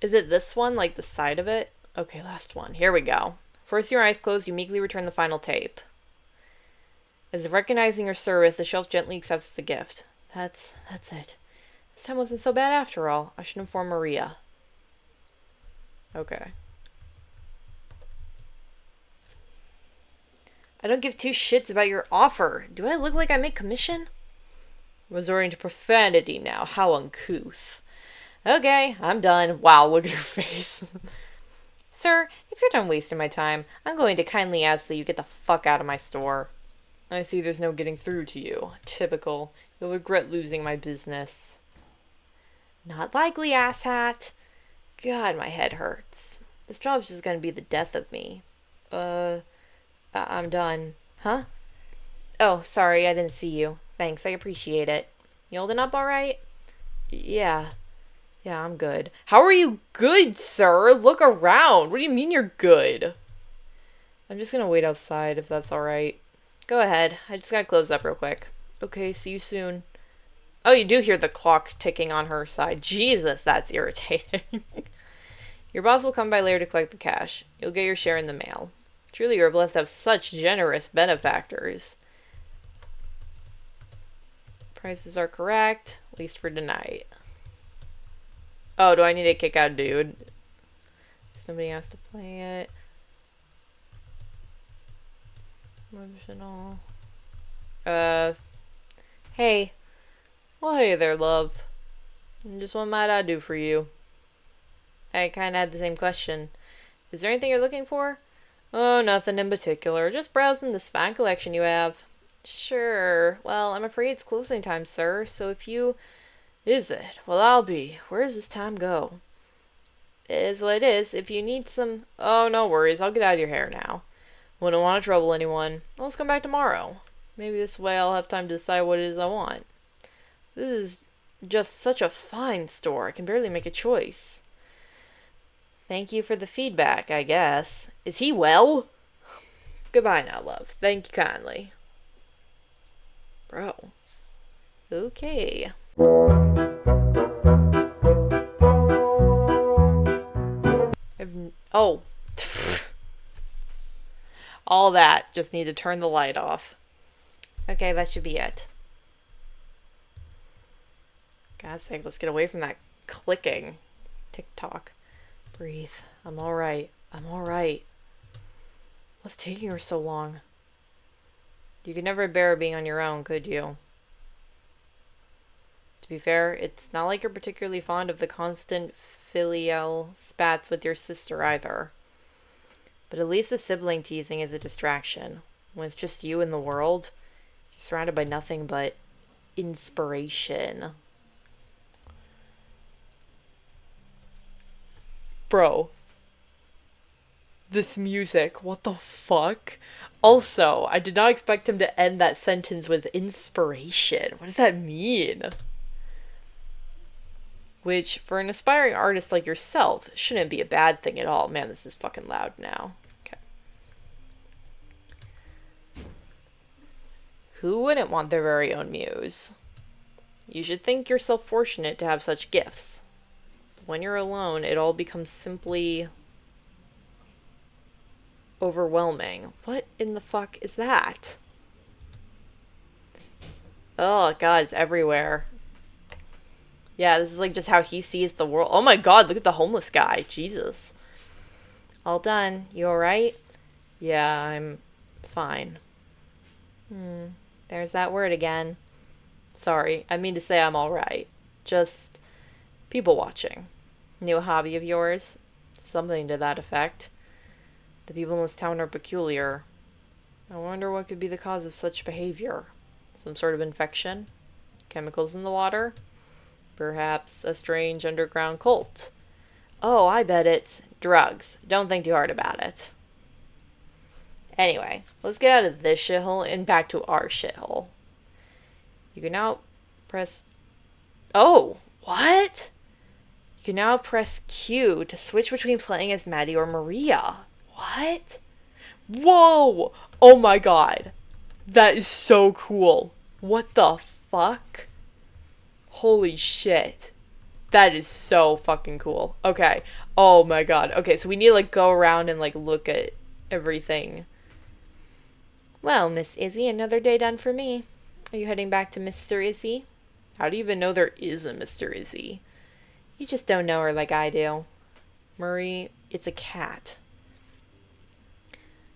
Is it this one, like the side of it? Okay, last one. Here we go. Forcing your eyes closed, you meekly return the final tape. As if recognizing your service, the shelf gently accepts the gift. That's it. This time wasn't so bad after all. I should inform Maria. Okay. I don't give two shits about your offer. Do I look like I make commission? Resorting to profanity now. How uncouth. Okay, I'm done. Wow, look at her face. Sir, if you're done wasting my time, I'm going to kindly ask that you get the fuck out of my store. I see there's no getting through to you. Typical. You'll regret losing my business. Not likely, asshat. God, my head hurts. This job's just gonna be the death of me. I'm done. Huh? Oh, sorry, I didn't see you. Thanks, I appreciate it. You holding up alright? Yeah. Yeah, I'm good. How are you good, sir? Look around. What do you mean you're good? I'm just gonna wait outside if that's alright. Go ahead. I just gotta close up real quick. Okay, see you soon. Oh, you do hear the clock ticking on her side. Jesus, that's irritating. Your boss will come by later to collect the cash. You'll get your share in the mail. Truly, you're blessed to have such generous benefactors. Prices are correct, at least for tonight. Oh, do I need to kick out dude? Somebody has to play it. Emotional. Hey. Well, hey there, love. Just what might I do for you? I kinda had the same question. Is there anything you're looking for? Oh, nothing in particular. Just browsing this fine collection you have. Sure. Well, I'm afraid it's closing time, sir, so if you... Is it? Well, I'll be. Where does this time go? It is what it is. If you need some... Oh, no worries. I'll get out of your hair now. Wouldn't want to trouble anyone. Let's come back tomorrow. Maybe this way I'll have time to decide what it is I want. This is just such a fine store. I can barely make a choice. Thank you for the feedback, I guess. Is he well? Goodbye now, love. Thank you kindly. Bro. Okay. Oh. All that. Just need to turn the light off. Okay, that should be it. God's sake, let's get away from that clicking. Tick-tock. Breathe. I'm alright. I'm alright. What's taking her so long? You could never bear being on your own, could you? To be fair, it's not like you're particularly fond of the constant filial spats with your sister either. But at least the sibling teasing is a distraction. When it's just you in the world, you're surrounded by nothing but inspiration. Bro. This music, what the fuck? Also, I did not expect him to end that sentence with inspiration. What does that mean? Which, for an aspiring artist like yourself, shouldn't be a bad thing at all. Man, this is fucking loud now. Okay. Who wouldn't want their very own muse? You should think yourself fortunate to have such gifts. When you're alone, it all becomes simply overwhelming. What in the fuck is that? Oh god, it's everywhere. Yeah, this is like just how he sees the world. Oh my god, look at the homeless guy. Jesus. All done. You alright? Yeah, I'm fine. There's that word again. Sorry, I mean to say I'm alright. Just people watching. New hobby of yours? Something to that effect. The people in this town are peculiar. I wonder what could be the cause of such behavior. Some sort of infection? Chemicals in the water? Perhaps a strange underground cult? Oh, I bet it's drugs. Don't think too hard about it. Anyway, let's get out of this shithole and back to our shithole. You can now press... Oh! What? You can now press Q to switch between playing as Maddie or Maria. What? Whoa! Oh my god. That is so cool. What the fuck? Holy shit. That is so fucking cool. Okay. Oh my god. Okay, so we need to like go around and like look at everything. Well, Miss Izzy, another day done for me. Are you heading back to Mr. Izzy? How do you even know there is a Mr. Izzy? You just don't know her like I do. Marie, It's a cat.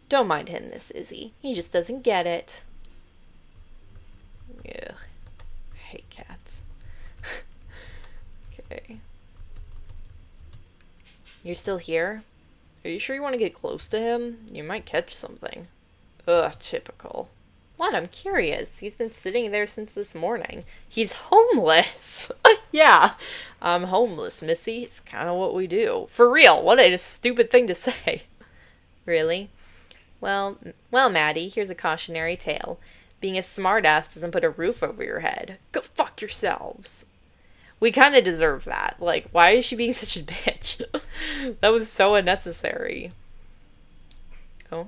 Don't mind him, Miss Izzy. He just doesn't get it. Ugh. I hate cats. Okay. You're still here? Are you sure you want to get close to him? You might catch something. Ugh, typical. What? I'm curious. He's been sitting there since this morning. He's homeless. Yeah, I'm homeless, Missy. It's kind of what we do. For real, what a stupid thing to say. Really? Well, Maddie, here's a cautionary tale. Being a smartass doesn't put a roof over your head. Go fuck yourselves. We kind of deserve that. Like, why is she being such a bitch? That was so unnecessary. Oh.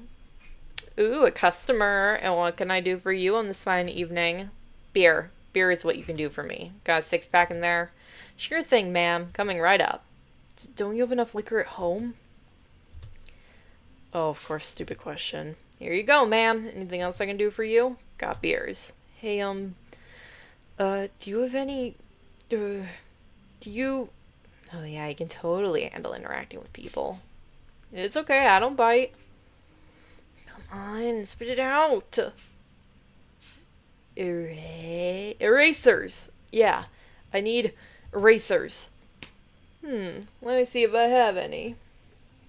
Ooh, a customer. And what can I do for you on this fine evening? Beer. Beer is what you can do for me. Got a 6-pack in there? Sure thing, ma'am. Coming right up. Don't you have enough liquor at home? Oh, of course, stupid question. Here you go, ma'am. Anything else I can do for you? Got beers. Hey, do you have any, do you... Oh, yeah, I can totally handle interacting with people. It's okay, I don't bite. Come on, spit it out. Erasers. Yeah, I need erasers. Let me see if I have any.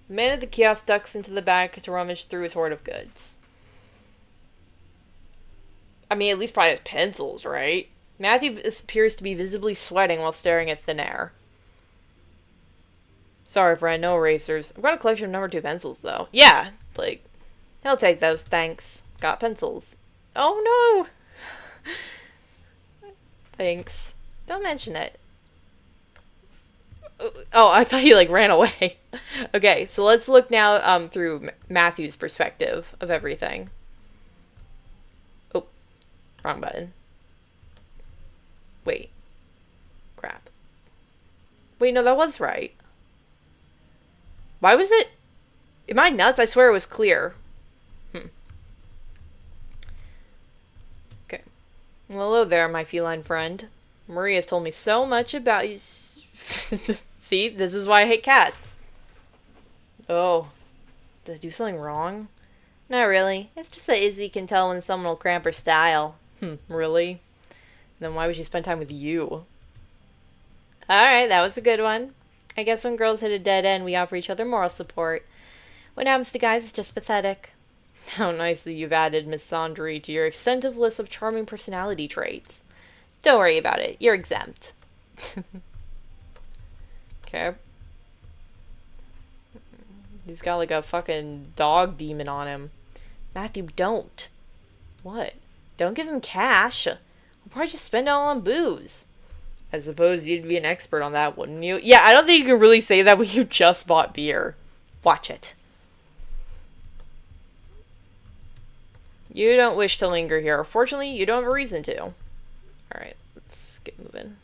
The man at the kiosk ducks into the back to rummage through his hoard of goods. I mean, at least probably has pencils, right? Matthew appears to be visibly sweating while staring at thin air. Sorry, friend, no erasers. I've got a collection of number 2 pencils, though. Yeah, like, he'll take those, thanks. Got pencils. Oh, no! Thanks. Don't mention it. Oh, I thought he, like, ran away. Okay, so let's look now through Matthew's perspective of everything. Oh, wrong button. Wait. Crap. Wait, no, that was right. Why was it... Am I nuts? I swear it was clear. Okay. Well, hello there, my feline friend. Marie has told me so much about you... See, this is why I hate cats. Oh. Did I do something wrong? Not really. It's just that Izzy can tell when someone will cramp her style. Really? Then why would she spend time with you? Alright, that was a good one. I guess when girls hit a dead end, we offer each other moral support. What happens to guys is just pathetic. How nicely you've added Miss Sandry to your extensive list of charming personality traits. Don't worry about it. You're exempt. Okay. He's got like a fucking dog demon on him. Matthew, don't. What? Don't give him cash. We'll probably just spend it all on booze. I suppose you'd be an expert on that, wouldn't you? Yeah, I don't think you can really say that when you just bought beer. Watch it. You don't wish to linger here. Fortunately, you don't have a reason to. Alright, let's get moving.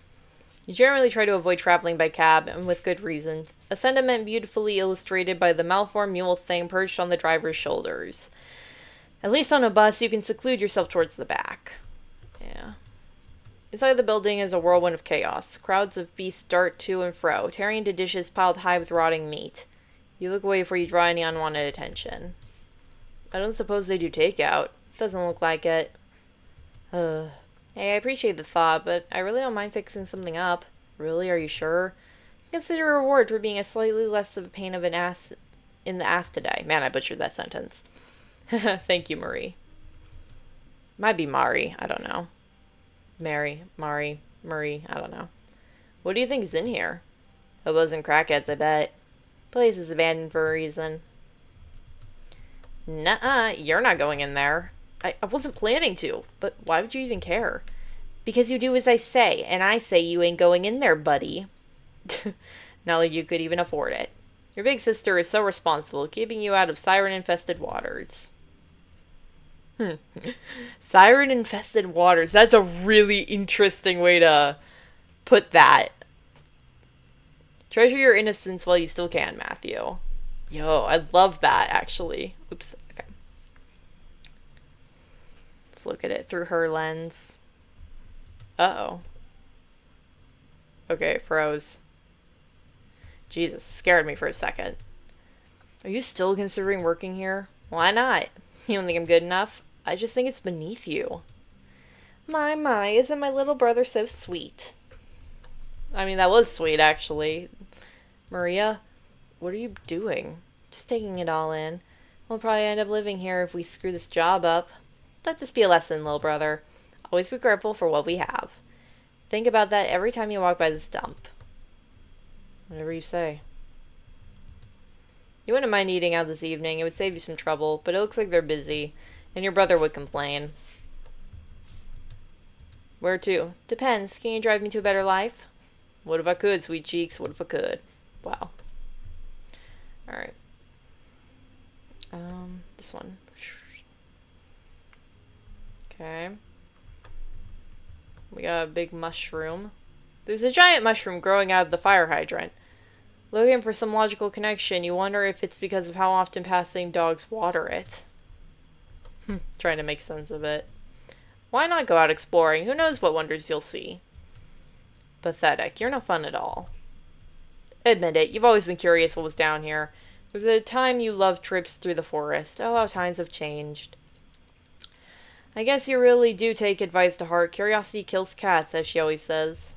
You generally try to avoid traveling by cab, and with good reasons. A sentiment beautifully illustrated by the malformed mule thing perched on the driver's shoulders. At least on a bus, you can seclude yourself towards the back. Yeah. Inside the building is a whirlwind of chaos. Crowds of beasts dart to and fro, tearing into dishes piled high with rotting meat. You look away before you draw any unwanted attention. I don't suppose they do takeout. Doesn't look like it. Hey, I appreciate the thought, but I really don't mind fixing something up. Really? Are you sure? Consider a reward for being a slightly less of a pain of an ass in the ass today. Man, I butchered that sentence. Thank you, Marie. Might be Mari. I don't know. Mary, Mari, Marie. I don't know. What do you think is in here? Hobos and crackheads, I bet. Place is abandoned for a reason. Nuh-uh, you're not going in there. I wasn't planning to, but why would you even care? Because you do as I say, and I say you ain't going in there, buddy. Not like you could even afford it. Your big sister is so responsible, keeping you out of siren-infested waters. Siren-infested waters. That's a really interesting way to put that. Treasure your innocence while you still can, Matthew. Yo, I love that, actually. Oops, okay. Let's look at it through her lens. Uh-oh. Okay, it froze. Jesus, scared me for a second. Are you still considering working here? Why not? You don't think I'm good enough? I just think it's beneath you. My, isn't my little brother so sweet? I mean, that was sweet, actually. Maria, what are you doing? Just taking it all in. We'll probably end up living here if we screw this job up. Let this be a lesson, little brother. Always be grateful for what we have. Think about that every time you walk by this dump. Whatever you say. You wouldn't mind eating out this evening. It would save you some trouble, but it looks like they're busy, and your brother would complain. Where to? Depends. Can you drive me to a better life? What if I could, sweet cheeks? What if I could? Wow. Alright. This one. Okay. We got a big mushroom. There's a giant mushroom growing out of the fire hydrant. Looking for some logical connection, you wonder if it's because of how often passing dogs water it. Trying to make sense of it. Why not go out exploring? Who knows what wonders you'll see? Pathetic. You're no fun at all. Admit it, you've always been curious what was down here. There was a time you loved trips through the forest. Oh, how times have changed. I guess you really do take advice to heart. Curiosity kills cats, as she always says.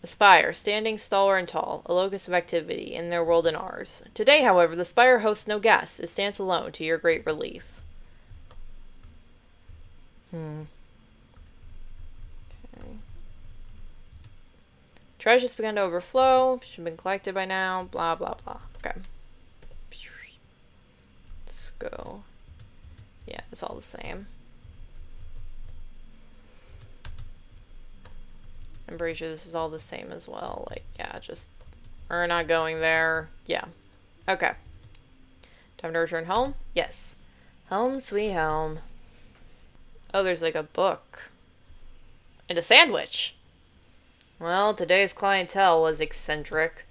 The spire, standing stalwart and tall, a locus of activity in their world and ours. Today, however, the spire hosts no guests. It stands alone, to your great relief. Okay. Treasure's begun to overflow. Should have been collected by now. Blah, blah, blah. Okay. Let's go. Yeah, it's all the same. I'm pretty sure this is all the same as well. Like, yeah, just... We're not going there. Yeah. Okay. Time to return home? Yes. Home sweet home. Oh, there's like a book. And a sandwich. Well, today's clientele was eccentric.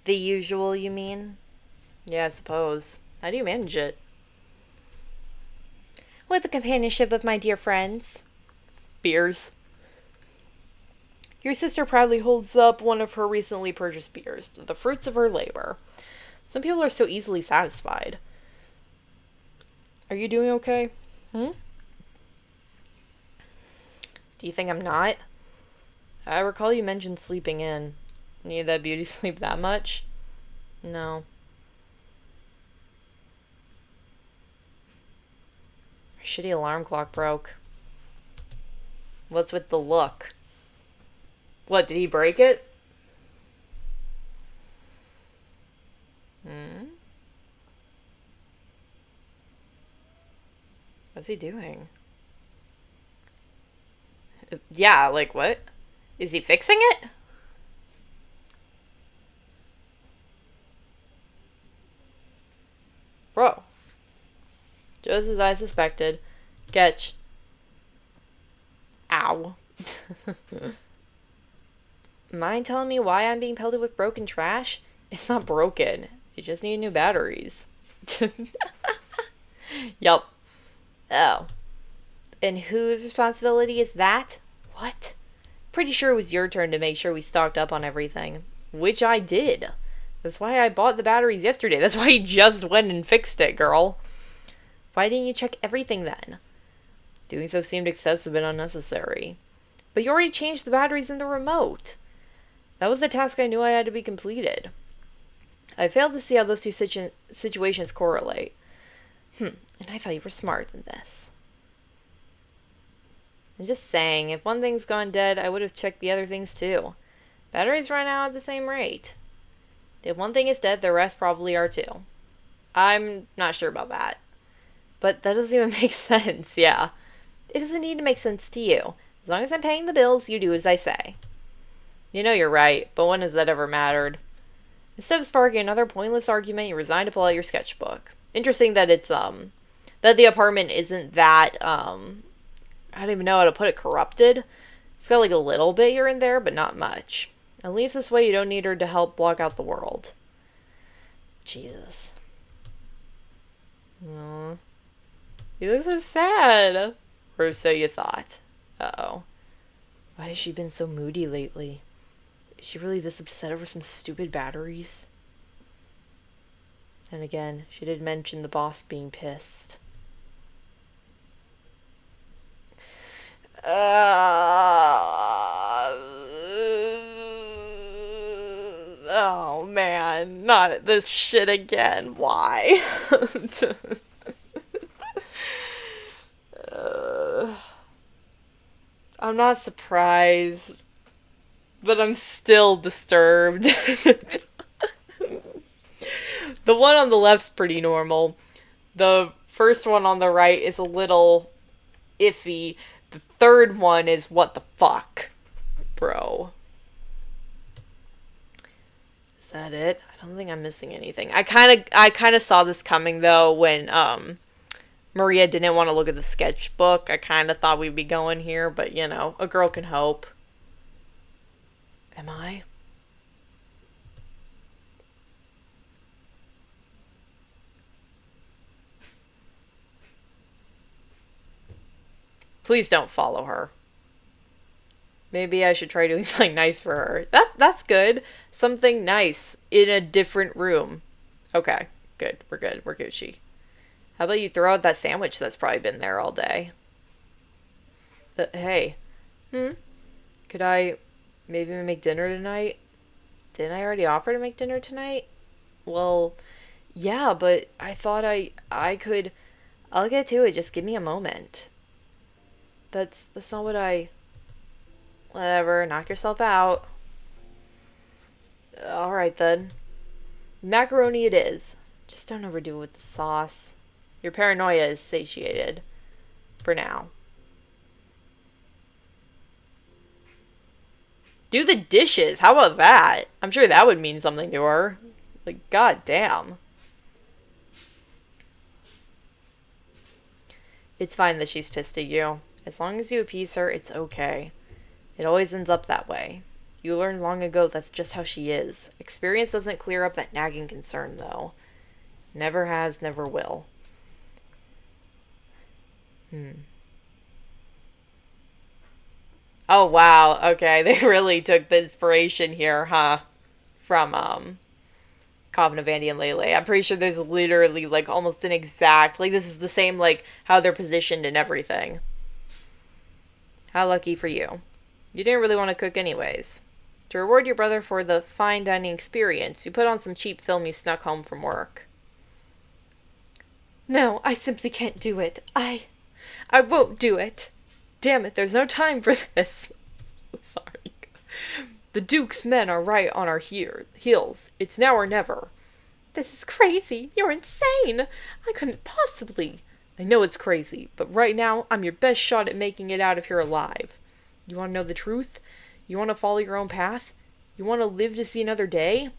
The usual, you mean? Yeah, I suppose. How do you manage it? With the companionship of my dear friends. Beers. Your sister proudly holds up one of her recently purchased beers, the fruits of her labor. Some people are so easily satisfied. Are you doing okay? Do you think I'm not? I recall you mentioned sleeping in. Need that beauty sleep that much? No. Our shitty alarm clock broke. What's with the look? What, did he break it? What's he doing? Yeah, like what? Is he fixing it? Bro. Just as I suspected. Sketch. Ow. Mind telling me why I'm being pelted with broken trash? It's not broken. You just need new batteries. Yup. Oh. And whose responsibility is that? What? Pretty sure it was your turn to make sure we stocked up on everything. Which I did. That's why I bought the batteries yesterday. That's why you just went and fixed it, girl. Why didn't you check everything then? Doing so seemed excessive and unnecessary. But you already changed the batteries in the remote. That was the task I knew I had to be completed. I failed to see how those two situations correlate. And I thought you were smarter than this. I'm just saying, if one thing's gone dead, I would have checked the other things too. Batteries run out at the same rate. If one thing is dead, the rest probably are too. I'm not sure about that. But that doesn't even make sense, yeah. It doesn't need to make sense to you. As long as I'm paying the bills, you do as I say. You know you're right, but when has that ever mattered? Instead of sparking another pointless argument, you resign to pull out your sketchbook. Interesting that it's, that the apartment isn't that, I don't even know how to put it, corrupted. It's got like a little bit here and there, but not much. At least this way you don't need her to help block out the world. Jesus. Aww. You look so sad. Or so you thought. Uh-oh. Why has she been so moody lately? Is she really this upset over some stupid batteries? And again, she did mention the boss being pissed. Oh man, not this shit again. Why? I'm not surprised, but I'm still disturbed. The one on the left's pretty normal. The first one on the right is a little iffy. The third one is what the fuck, bro. Is that it? I don't think I'm missing anything. I kind of saw this coming though when Maria didn't want to look at the sketchbook. I kind of thought we'd be going here, but you know, a girl can hope. Am I? Please don't follow her. Maybe I should try doing something nice for her. That's good. Something nice in a different room. Okay, good. We're good. We're Gucci. How about you throw out that sandwich that's probably been there all day? Hey. Could I maybe make dinner tonight? Didn't I already offer to make dinner tonight? Well, yeah, but I thought I could. I'll get to it. Just give me a moment. That's not what I... Whatever, knock yourself out. Alright then. Macaroni it is. Just don't overdo it with the sauce. Your paranoia is satiated. For now. Do the dishes! How about that? I'm sure that would mean something to her. Like, goddamn. It's fine that she's pissed at you. As long as you appease her, it's okay. It always ends up that way. You learned long ago that's just how she is. Experience doesn't clear up that nagging concern, though. Never has, never will. Oh, wow. Okay, they really took the inspiration here, huh? From, Coven of Andy and Lele. I'm pretty sure there's literally, like, almost an exact... Like, this is the same, like, how they're positioned and everything. How lucky for you. You didn't really want to cook anyways. To reward your brother for the fine dining experience, you put on some cheap film you snuck home from work. No, I simply can't do it. I won't do it. Damn it, there's no time for this. Sorry. The Duke's men are right on our heels. It's now or never. This is crazy. You're insane. I couldn't possibly. I know it's crazy, but right now, I'm your best shot at making it out of here alive. You want to know the truth? You want to follow your own path? You want to live to see another day?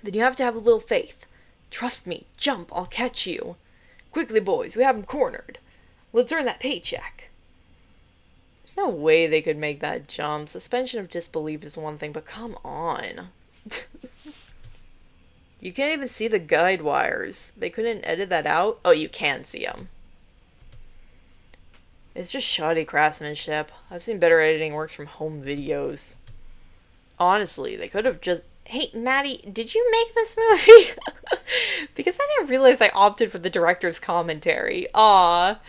Then you have to have a little faith. Trust me. Jump. I'll catch you. Quickly, boys. We have him cornered. Let's earn that paycheck. There's no way they could make that jump. Suspension of disbelief is one thing, but come on. You can't even see the guide wires. They couldn't edit that out? Oh, you can see them. It's just shoddy craftsmanship. I've seen better editing works from home videos. Honestly, they could have just... Hey, Maddie, did you make this movie? Because I didn't realize I opted for the director's commentary. Aw,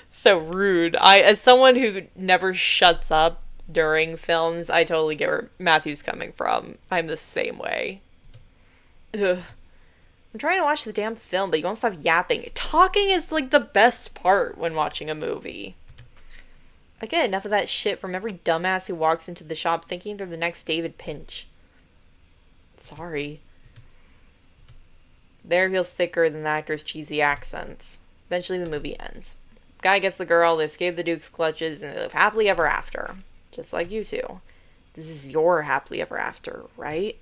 so rude. As someone who never shuts up during films, I totally get where Matthew's coming from. I'm the same way. Ugh. I'm trying to watch the damn film, but you won't stop yapping. Talking is like the best part when watching a movie. I get enough of that shit from every dumbass who walks into the shop thinking they're the next David Pinch. Sorry. Their feels thicker than the actor's cheesy accents. Eventually the movie ends. Guy gets the girl, they escape the Duke's clutches, and they live happily ever after. Just like you two. This is your happily ever after, right?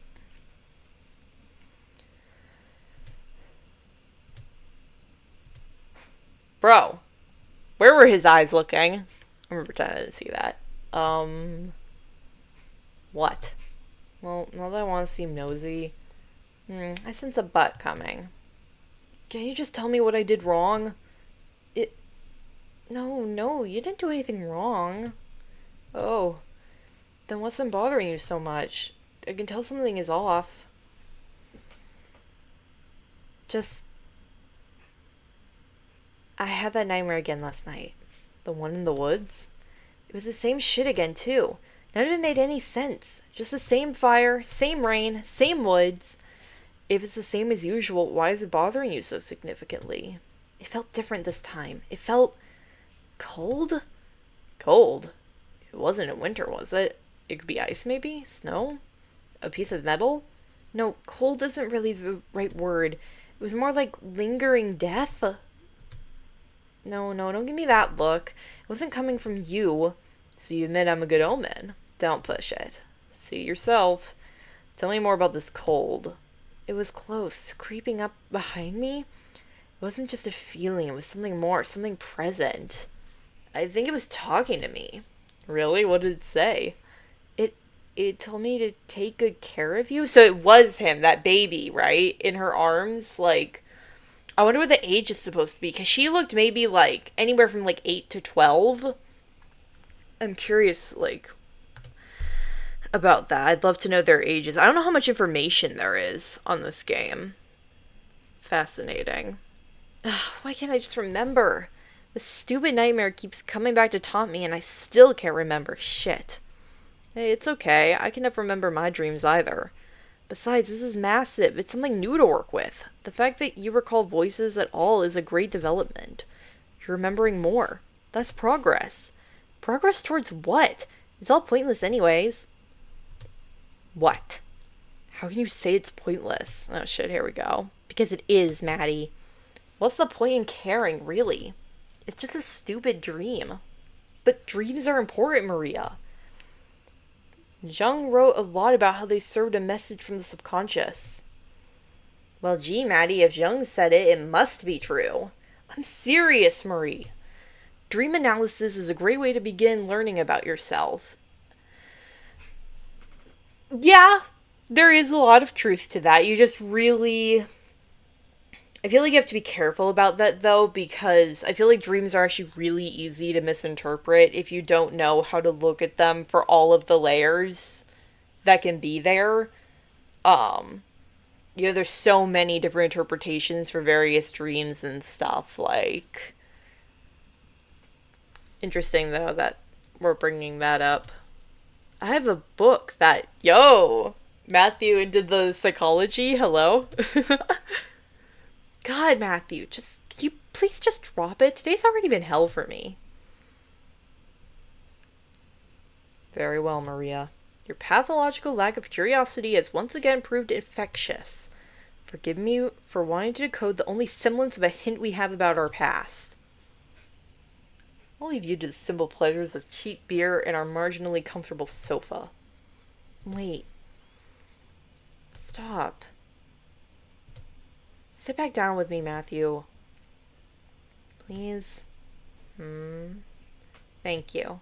Bro. Where were his eyes looking? I'm gonna pretend I didn't see that. What? Well, now that I want to seem nosy, I sense a butt coming. Can you just tell me what I did wrong? No, you didn't do anything wrong. Oh, then what's been bothering you so much? I can tell something is off. Just... I had that nightmare again last night. The one in the woods. It was the same shit again, too. None of it made any sense. Just the same fire, same rain, same woods. If it's the same as usual, why is it bothering you so significantly? It felt different this time. It felt... cold? Cold? It wasn't in winter, was it? It could be ice, maybe? Snow? A piece of metal? No, cold isn't really the right word. It was more like lingering death. No, don't give me that look. It wasn't coming from you. So you admit I'm a good omen. Don't push it. See yourself. Tell me more about this cold. It was close, creeping up behind me. It wasn't just a feeling, it was something more, something present. I think it was talking to me. Really? What did it say? It told me to take good care of you. So it was him, that baby, right? In her arms, like... I wonder what the age is supposed to be, because she looked maybe, like, anywhere from, like, 8 to 12. I'm curious, like, about that. I'd love to know their ages. I don't know how much information there is on this game. Fascinating. Ugh, why can't I just remember? This stupid nightmare keeps coming back to taunt me, and I still can't remember shit. Hey, it's okay. I can never remember my dreams either. Besides, this is massive. It's something new to work with. The fact that you recall voices at all is a great development. You're remembering more. That's progress. Progress towards what? It's all pointless anyways. What? How can you say it's pointless? Oh shit, here we go. Because it is, Maddie. What's the point in caring, really? It's just a stupid dream. But dreams are important, Maria. Jung wrote a lot about how they served a message from the subconscious. Well, gee, Maddie, if Jung said it, it must be true. I'm serious, Marie. Dream analysis is a great way to begin learning about yourself. Yeah, there is a lot of truth to that. You just really... I feel like you have to be careful about that, though, because I feel like dreams are actually really easy to misinterpret if you don't know how to look at them for all of the layers that can be there. There's so many different interpretations for various dreams and stuff, like... Interesting, though, that we're bringing that up. I have a book that... Yo! Matthew into the psychology, hello? God, Matthew, can you please just drop it? Today's already been hell for me. Very well, Maria. Your pathological lack of curiosity has once again proved infectious. Forgive me for wanting to decode the only semblance of a hint we have about our past. I'll leave you to the simple pleasures of cheap beer and our marginally comfortable sofa. Wait. Stop. Sit back down with me, Matthew. Please. Thank you.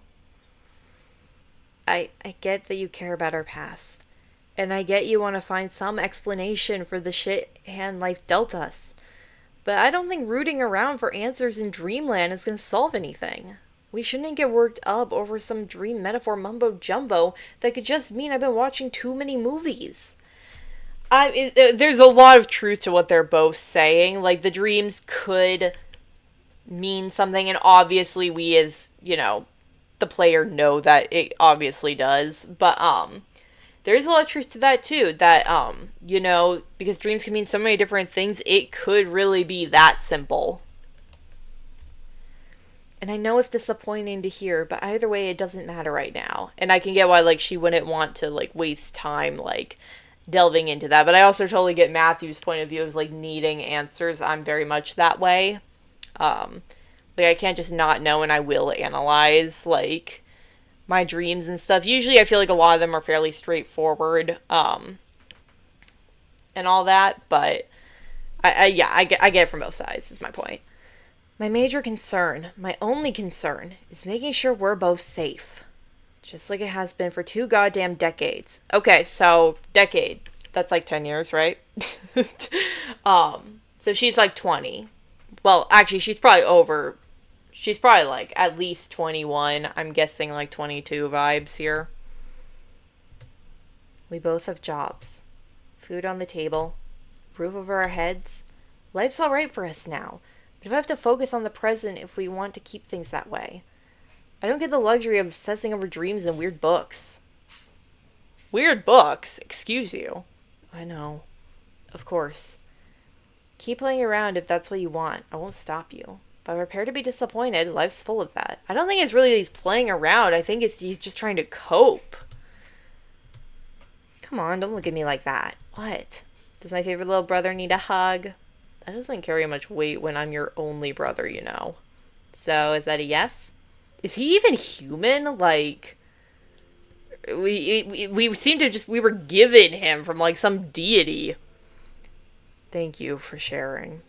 I get that you care about our past. And I get you want to find some explanation for the shit hand life dealt us. But I don't think rooting around for answers in Dreamland is going to solve anything. We shouldn't get worked up over some dream metaphor mumbo-jumbo that could just mean I've been watching too many movies. There's a lot of truth to what they're both saying. Like, the dreams could mean something, and obviously we as, the player know that it obviously does. But, there's a lot of truth to that, too. That, because dreams can mean so many different things, it could really be that simple. And I know it's disappointing to hear, but either way, it doesn't matter right now. And I can get why, she wouldn't want to, waste time, delving into that. But I also totally get Matthew's point of view of needing answers. I'm very much that way. I can't just not know, and I will analyze my dreams and stuff. Usually I feel like a lot of them are fairly straightforward and all that, but I get it from both sides is my point. My major concern, my only concern, is making sure we're both safe. Just like it has been for 2 goddamn decades. Okay, so, decade. That's 10 years, right? So she's 20. Well, actually, she's probably at least 21. I'm guessing 22 vibes here. We both have jobs. Food on the table. Roof over our heads. Life's alright for us now. But we have to focus on the present if we want to keep things that way. I don't get the luxury of obsessing over dreams and weird books. Weird books? Excuse you. I know. Of course. Keep playing around if that's what you want. I won't stop you. But prepare to be disappointed. Life's full of that. I don't think it's really he's playing around. I think he's just trying to cope. Come on, don't look at me like that. What? Does my favorite little brother need a hug? That doesn't carry much weight when I'm your only brother, you know. So, is that a yes? Is he even human? Like, we seem to just, we were given him from, like, some deity. Thank you for sharing.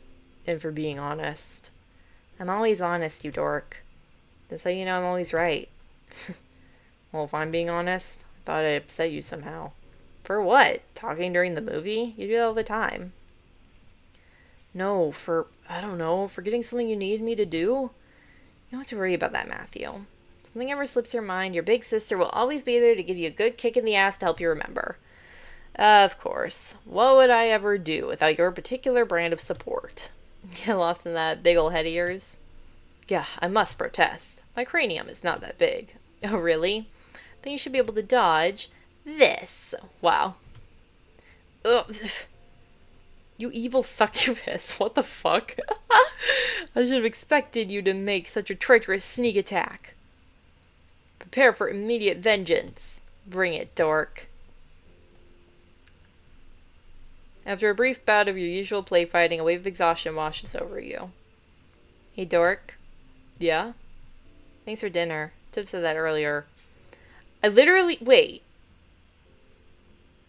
And for being honest. I'm always honest, you dork. That's how you know I'm always right. Well, if I'm being honest, I thought I upset you somehow. For what? Talking during the movie? You do that all the time. No, I don't know, forgetting something you need me to do? You don't have to worry about that, Matthew. If something ever slips your mind, your big sister will always be there to give you a good kick in the ass to help you remember. Of course. What would I ever do without your particular brand of support? Get lost in that big ol' head of yours? Yeah, I must protest. My cranium is not that big. Oh, really? Then you should be able to dodge this. Wow. Ugh. You evil succubus. What the fuck? I should have expected you to make such a treacherous sneak attack. Prepare for immediate vengeance. Bring it, dork. After a brief bout of your usual play fighting, a wave of exhaustion washes over you. Hey, dork. Yeah? Thanks for dinner. Tip said that earlier. Wait.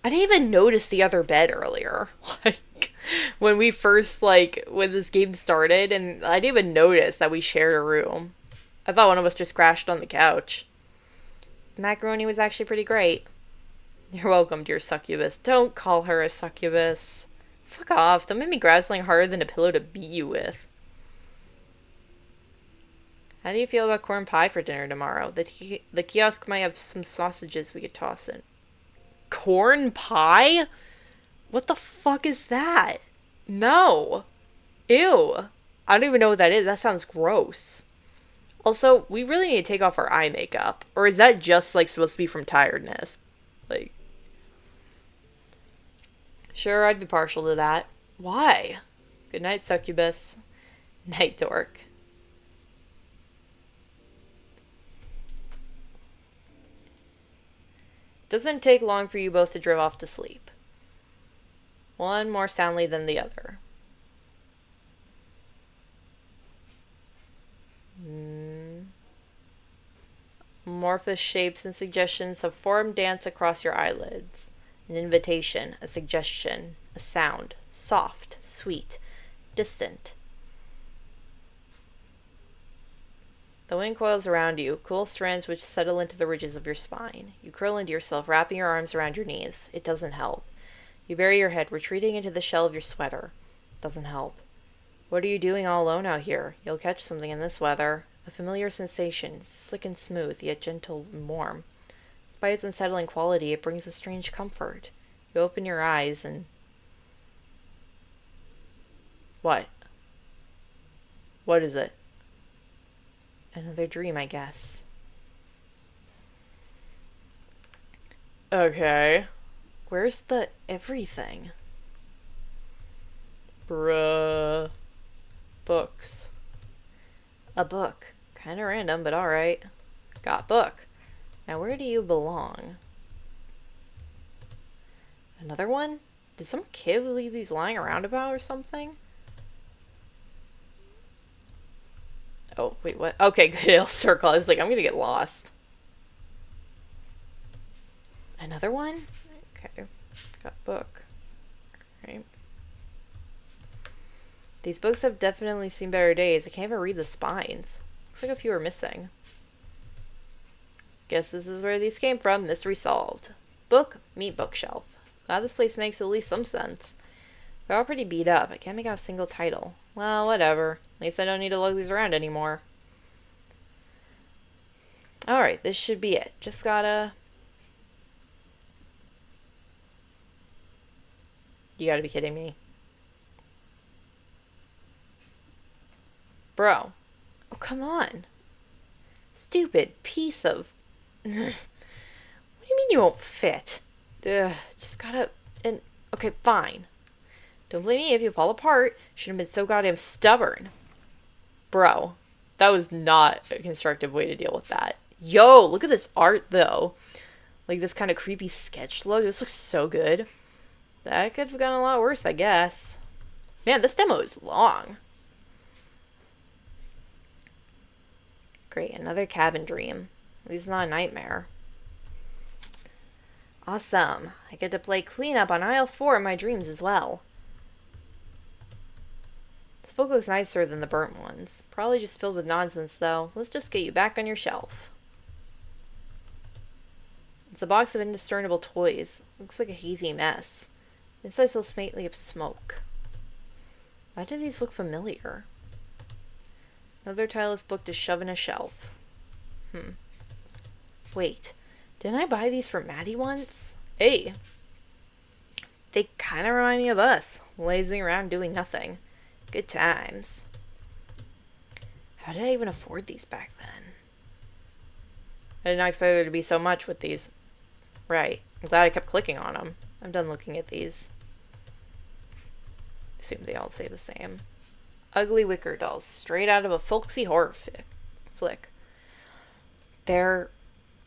I didn't even notice the other bed earlier. Like, when this game started, and I didn't even notice that we shared a room. I thought one of us just crashed on the couch. The macaroni was actually pretty great. You're welcome, dear succubus. Don't call her a succubus. Fuck off. Don't make me grab something harder than a pillow to beat you with. How do you feel about corn pie for dinner tomorrow? The kiosk might have some sausages we could toss in. Corn pie? What the fuck is that? No. Ew. I don't even know what that is. That sounds gross. Also, we really need to take off our eye makeup. Or is that just, like, supposed to be from tiredness? Like, sure, I'd be partial to that. Why? Good night, succubus. Night, dork. Doesn't take long for you both to drift off to sleep. One more soundly than the other. Amorphous shapes and suggestions have formed dance across your eyelids. An invitation, a suggestion, a sound. Soft, sweet, distant. The wind coils around you, cool strands which settle into the ridges of your spine. You curl into yourself, wrapping your arms around your knees. It doesn't help. You bury your head, retreating into the shell of your sweater. It doesn't help. What are you doing all alone out here? You'll catch something in this weather. A familiar sensation, slick and smooth, yet gentle and warm. Despite its unsettling quality, it brings a strange comfort. You open your eyes and... What? What is it? Another dream, I guess. Okay. Where's the everything? Bruh. Books. A book. Kinda random, but alright. Got book. Now where do you belong? Another one? Did some kid leave these lying around about or something? Oh, wait, what? Okay, good, it'll circle. I was like, I'm gonna get lost. Another one? Okay. Got book. Alright. These books have definitely seen better days. I can't even read the spines. Looks like a few are missing. Guess this is where these came from. Mystery solved. Book, meet bookshelf. Glad this place makes at least some sense. They're all pretty beat up. I can't make out a single title. Well, whatever. At least I don't need to lug these around anymore. Alright, this should be it. Just gotta... You gotta be kidding me. Bro. Oh, come on. Stupid piece of... What do you mean you won't fit? Ugh, just gotta... And okay, fine. Don't blame me if you fall apart. Shouldn't have been so goddamn stubborn. Bro, that was not a constructive way to deal with that. Yo, look at this art, though. Like, this kind of creepy sketch look. This looks so good. That could have gotten a lot worse, I guess. Man, this demo is long. Great, another cabin dream. At least not a nightmare. Awesome. I get to play cleanup on aisle 4 in my dreams as well. This book looks nicer than the burnt ones. Probably just filled with nonsense, though. Let's just get you back on your shelf. It's a box of indiscernible toys. Looks like a hazy mess. Inside smells faintly of smoke. Why do these look familiar? Another timeless book to shove in a shelf. Wait. Didn't I buy these for Maddie once? Hey. They kind of remind me of us. Lazing around doing nothing. Good times. How did I even afford these back then? I did not expect there to be so much with these. Right. I'm glad I kept clicking on them. I'm done looking at these. Assume they all say the same. Ugly wicker dolls. Straight out of a folksy horror flick. They're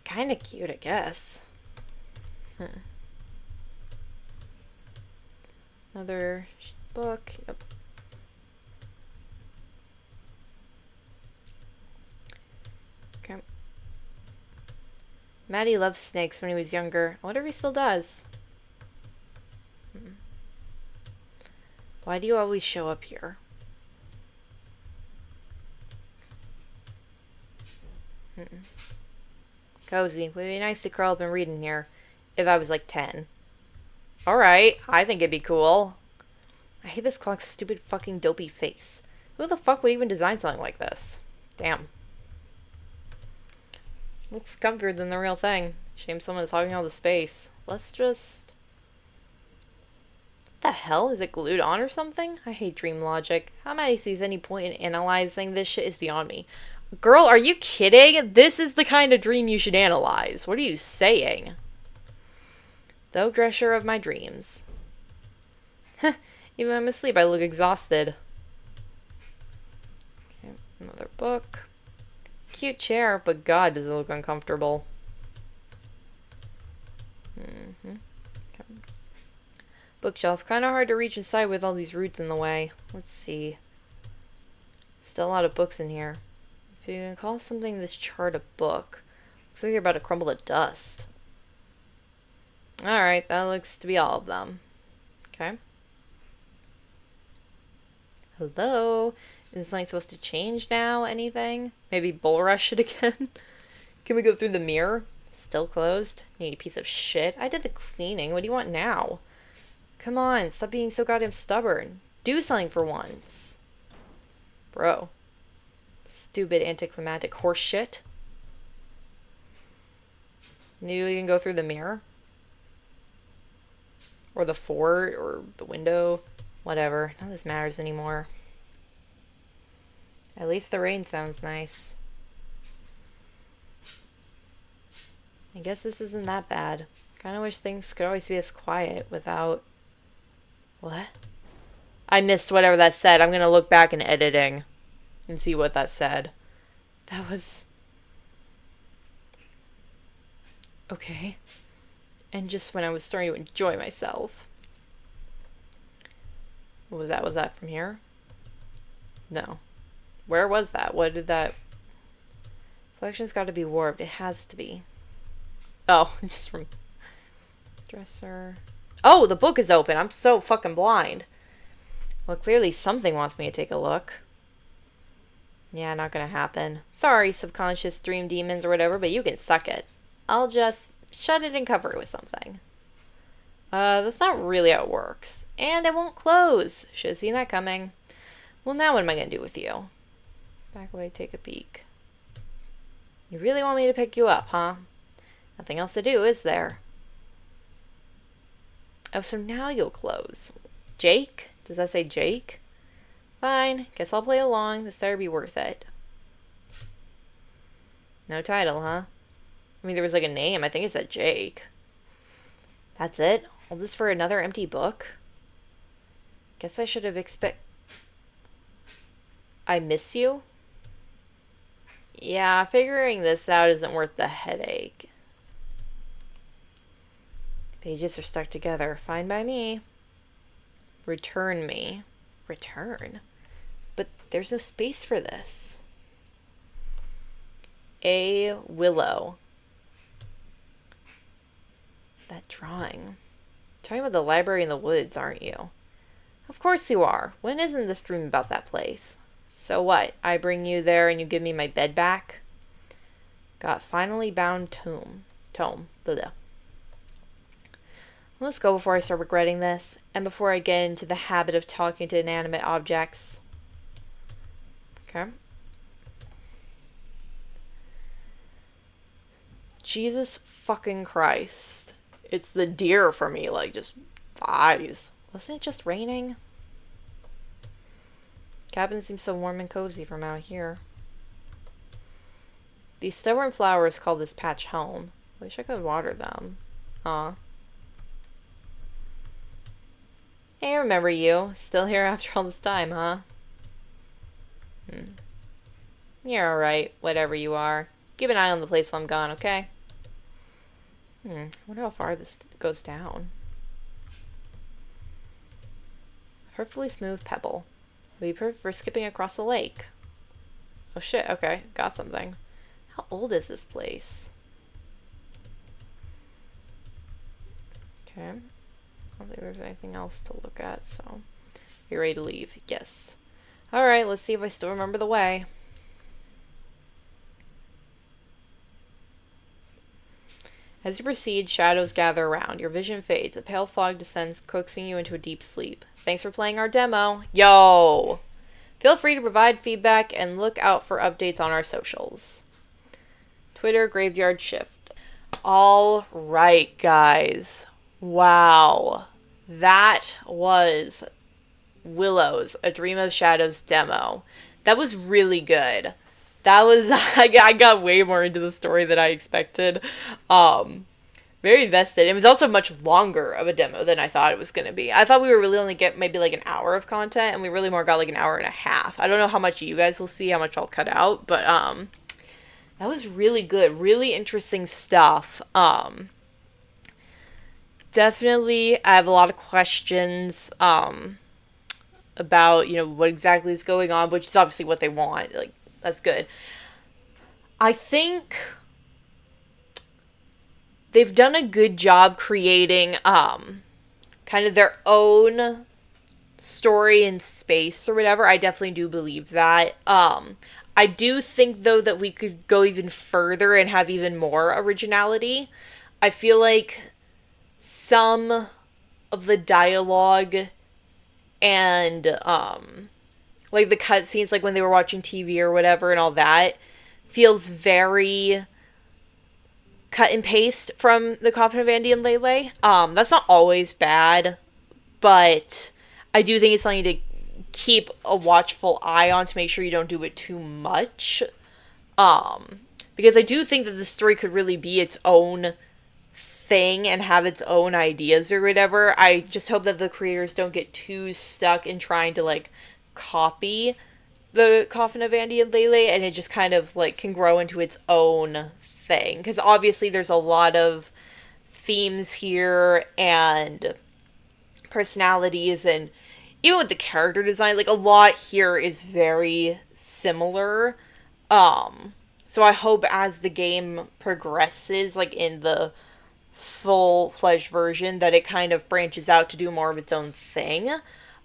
kind of cute, I guess. Another book. Yep. Okay. Maddie loved snakes when he was younger. I wonder if he still does. Why do you always show up here? Cozy. Would be nice to curl up and read in here. If I was like 10. Alright, I think it'd be cool. I hate this clock's stupid fucking dopey face. Who the fuck would even design something like this? Damn. Looks comfier than the real thing. Shame someone is hogging all the space. Let's just... What the hell? Is it glued on or something? I hate dream logic. How Maddie sees any point in analyzing this shit is beyond me. Girl, are you kidding? This is the kind of dream you should analyze. What are you saying? The oak dresser of my dreams. Even when I'm asleep, I look exhausted. Okay, another book. Cute chair, but God, does it look uncomfortable. Okay. Bookshelf. Kind of hard to reach inside with all these roots in the way. Let's see. Still a lot of books in here. If you can call something this chart a book. Looks like they're about to crumble to dust. Alright, that looks to be all of them. Okay. Hello? Is something supposed to change now? Anything? Maybe bull rush it again? Can we go through the mirror? Still closed? Need a piece of shit. I did the cleaning. What do you want now? Come on, stop being so goddamn stubborn. Do something for once. Bro. Stupid anticlimactic horse shit. Maybe we can go through the mirror? Or the fort, or the window. Whatever. None of this matters anymore. At least the rain sounds nice. I guess this isn't that bad. Kinda wish things could always be this quiet without... What? I missed whatever that said. I'm gonna look back in editing and see what that said. That was... Okay. And just when I was starting to enjoy myself. What was that? Was that from here? No. Where was that? What did that... Collection's got to be warped. It has to be. Oh, just from... Dresser... Oh, the book is open. I'm so fucking blind. Well, clearly something wants me to take a look. Yeah, not gonna happen. Sorry, subconscious dream demons or whatever, but you can suck it. I'll just shut it and cover it with something. That's not really how it works. And it won't close. Should have seen that coming. Well, now what am I gonna do with you? Back away, take a peek. You really want me to pick you up, huh? Nothing else to do, is there? Oh, so now you'll close. Jake? Does that say Jake? Fine. Guess I'll play along. This better be worth it. No title, huh? I mean, there was like a name. I think it said Jake. That's it? All this for another empty book? Guess I should have I miss you? Yeah, figuring this out isn't worth the headache. Pages are stuck together. Fine by me. Return me. Return? But there's no space for this. A willow. That drawing. Talking about the library in the woods, aren't you? Of course you are. When isn't this dream about that place? So what? I bring you there and you give me my bed back? Got finally bound tome. Blah. Let's go before I start regretting this, and before I get into the habit of talking to inanimate objects. Okay. Jesus fucking Christ. It's the deer for me, like, just thighs. Wasn't it just raining? Cabin seems so warm and cozy from out here. These stubborn flowers call this patch home. Wish I could water them. Aw. Hey, I remember you. Still here after all this time, huh? You're alright, whatever you are. Keep an eye on the place while I'm gone, okay? I wonder how far this goes down. Perfectly smooth pebble. Would be perfect for skipping across a lake. Oh shit, okay. Got something. How old is this place? Okay. I don't think there's anything else to look at, so... You're ready to leave? Yes. Alright, let's see if I still remember the way. As you proceed, shadows gather around. Your vision fades. A pale fog descends, coaxing you into a deep sleep. Thanks for playing our demo. Yo! Feel free to provide feedback and look out for updates on our socials. Twitter, Graveyard Shift. Alright, guys. Wow. That was Willows, A Dream of Shadows demo. That was really good. That was, I got way more into the story than I expected. Very invested. It was also much longer of a demo than I thought it was going to be. I thought we were really only get maybe like an hour of content, and we really more got like an hour and a half. I don't know how much you guys will see, how much I'll cut out, but that was really good. Really interesting stuff. Definitely, I have a lot of questions about, you know, what exactly is going on, which is obviously what they want. Like, that's good. I think they've done a good job creating kind of their own story in space or whatever. I definitely do believe that. I do think, though, that we could go even further and have even more originality. I feel like some of the dialogue and like the cutscenes, like when they were watching TV or whatever and all that, feels very cut and paste from the Coffin of Andy and Lele. That's not always bad, but I do think it's something to keep a watchful eye on to make sure you don't do it too much. Because I do think that the story could really be its own thing and have its own ideas or whatever. I just hope that the creators don't get too stuck in trying to, like, copy the Coffin of Andy and Lele, and it just kind of, like, can grow into its own thing. Because obviously there's a lot of themes here and personalities, and even with the character design, like, a lot here is very similar. So I hope as the game progresses, like, in the full-fledged version, that it kind of branches out to do more of its own thing.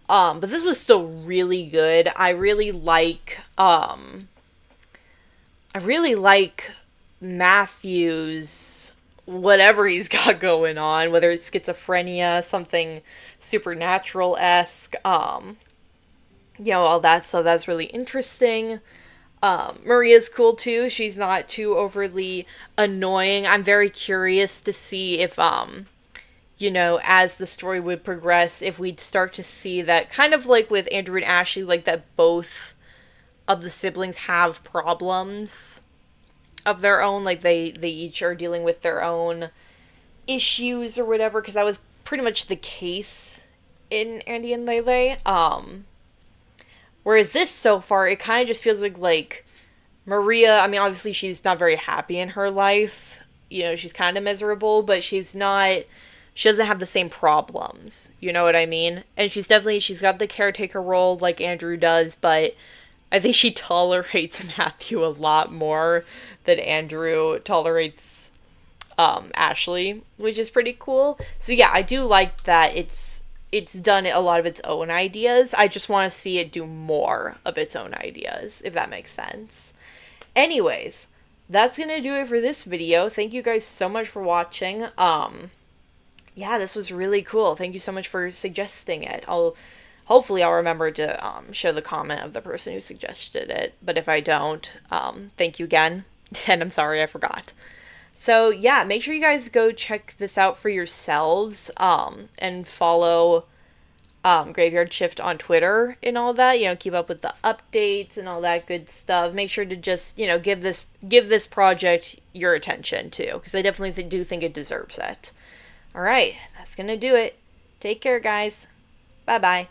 But this was still really good. I really like Matthew's whatever he's got going on, whether it's schizophrenia, something supernatural-esque, you know, all that stuff. That's really interesting. Maria's cool too. She's not too overly annoying. I'm very curious to see if, you know, as the story would progress, if we'd start to see that, kind of like with Andrew and Ashley, like that both of the siblings have problems of their own, like they each are dealing with their own issues or whatever, because that was pretty much the case in Andy and Lele. Whereas this so far, it kind of just feels like Maria, I mean, obviously she's not very happy in her life. You know, she's kind of miserable, but she doesn't have the same problems. You know what I mean? And she's got the caretaker role like Andrew does, but I think she tolerates Matthew a lot more than Andrew tolerates Ashley, which is pretty cool. So yeah, I do like that it's done a lot of its own ideas. I just want to see it do more of its own ideas, if that makes sense. Anyways, that's gonna do it for this video. Thank you guys so much for watching. Yeah, this was really cool. Thank you so much for suggesting it. Hopefully I'll remember to show the comment of the person who suggested it. But if I don't, thank you again. And I'm sorry I forgot. So yeah, make sure you guys go check this out for yourselves, and follow Graveyard Shift on Twitter and all that. You know, keep up with the updates and all that good stuff. Make sure to just, you know, give this project your attention too, because I definitely do think it deserves it. All right, that's gonna do it. Take care, guys. Bye bye.